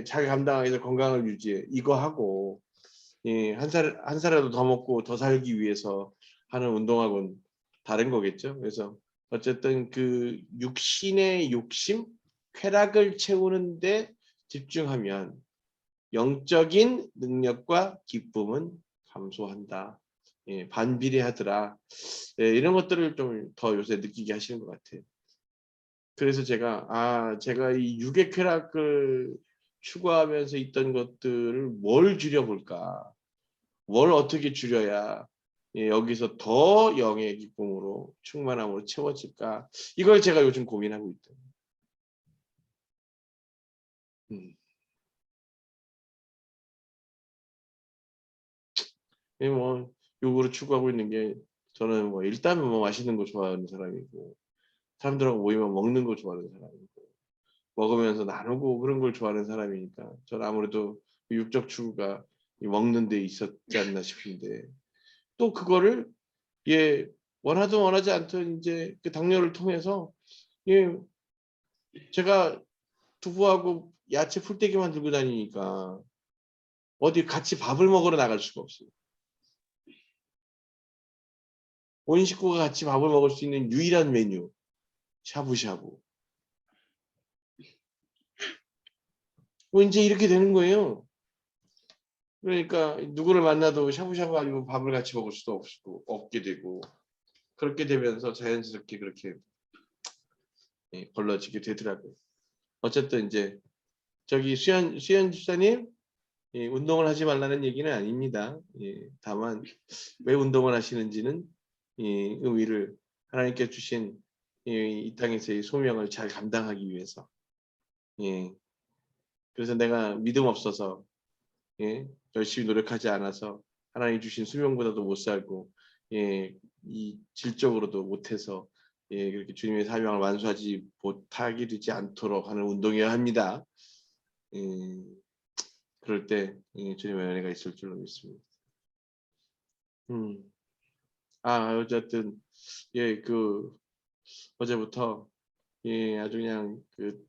잘 감당해서 건강을 유지해 이거 하고 한 살이라도 더 먹고 더 살기 위해서 하는 운동하고는 다른 거겠죠. 그래서 어쨌든 그 육신의 욕심, 쾌락을 채우는데 집중하면 영적인 능력과 기쁨은 감소한다. 예, 반비례하더라. 예, 이런 것들을 좀 더 요새 느끼게 하시는 것 같아요. 그래서 제가 이 육의 쾌락을 추구하면서 있던 것들을 뭘 줄여볼까? 뭘 어떻게 줄여야 예, 여기서 더 영의 기쁨으로 충만함으로 채워질까? 이걸 제가 요즘 고민하고 있다. 예, 뭐 요구를 추구하고 있는 게 저는 뭐 일단은 뭐 맛있는 거 좋아하는 사람이고 사람들하고 모이면 먹는 거 좋아하는 사람이고 먹으면서 나누고 그런 걸 좋아하는 사람이니까 저는 아무래도 육적 추구가 이 먹는 데 있었지 않나 싶은데 또 그거를 예 원하든 원하지 않든 이제 그 당뇨를 통해서 예 제가 두부하고 야채 풀떼기만 들고 다니니까 어디 같이 밥을 먹으러 나갈 수가 없어요. 온 식구가 같이 밥을 먹을 수 있는 유일한 메뉴 샤브샤브. 뭐 이제 이렇게 되는 거예요. 그러니까 누구를 만나도 샤브샤브 아니고 밥을 같이 먹을 수도 없게 되고 그렇게 되면서 자연스럽게 그렇게 예, 걸러지게 되더라고요. 어쨌든 이제 저기 수연 집사님 예, 운동을 하지 말라는 얘기는 아닙니다. 예, 다만 왜 운동을 하시는지는 예, 의미를 하나님께 주신 예, 이 땅에서의 소명을 잘 감당하기 위해서 예, 그래서 내가 믿음 없어서 예, 열심히 노력하지 않아서 하나님 주신 수명보다도 못 살고 예, 이 질적으로도 못해서 예, 그렇게 주님의 사명을 완수하지 못하게 되지 않도록 하는 운동이어야 합니다. 예, 그럴 때 예, 주님의 은혜가 있을 줄로 믿습니다. 어쨌든 예, 그 어제부터 예, 아주 그냥 그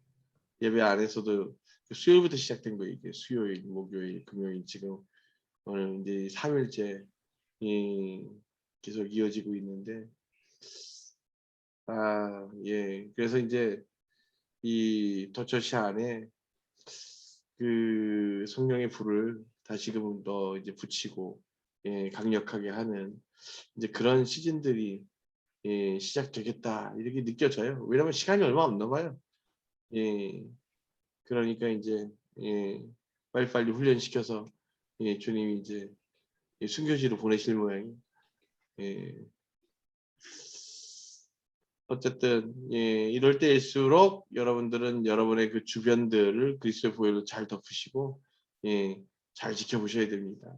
예배 안에서도 수요일부터 시작된 거예요. 이게 수요일, 목요일, 금요일 지금 오늘 이제 3일째 계속 이어지고 있는데 예. 그래서 이제 이 터처시 안에 그 성령의 불을 다시금 더 이제 붙이고 예, 강력하게 하는 이제 그런 시즌들이 예, 시작되겠다 이렇게 느껴져요. 왜냐면 시간이 얼마 없나 봐요. 예. 그러니까 이제 예, 빨리빨리 훈련시켜서 예, 주님이 이제 예, 순교지로 보내실 모양이. 예. 어쨌든 예, 이럴 때일수록 여러분들은 여러분의 그 주변들을 그리스도의 보혈로 잘 덮으시고 예, 잘 지켜보셔야 됩니다.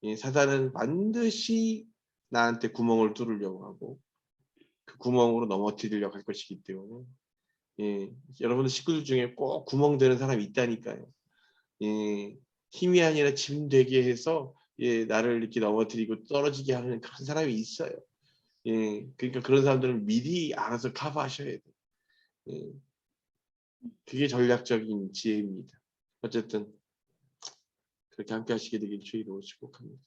예, 사단은 반드시 나한테 구멍을 뚫으려고 하고 그 구멍으로 넘어뜨리려고 할 것이기 때문에 예, 여러분들 식구들 중에 꼭 구멍 되는 사람이 있다니까요. 예, 힘이 아니라 짐 되게 해서 예, 나를 이렇게 넘어뜨리고 떨어지게 하는 그런 사람이 있어요. 예, 그러니까 그런 사람들은 미리 알아서 커버하셔야 돼요. 예, 그게 전략적인 지혜입니다. 어쨌든 그렇게 함께 하시게 되길 주의로 축복합니다.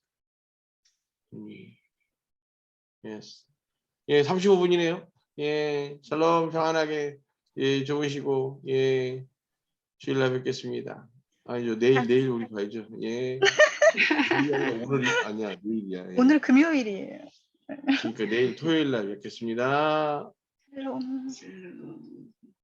예, 35분이네요. 예, 샬롬 평안하게 예, 좋으시고 예, 주일날 뵙겠습니다. 아니죠, 내일 우리 봐야죠. 예. 오늘이 아니야, 내일이야. 예. 오늘 금요일이에요. 그러니까 내일 토요일 날 뵙겠습니다. 샬롬. 음.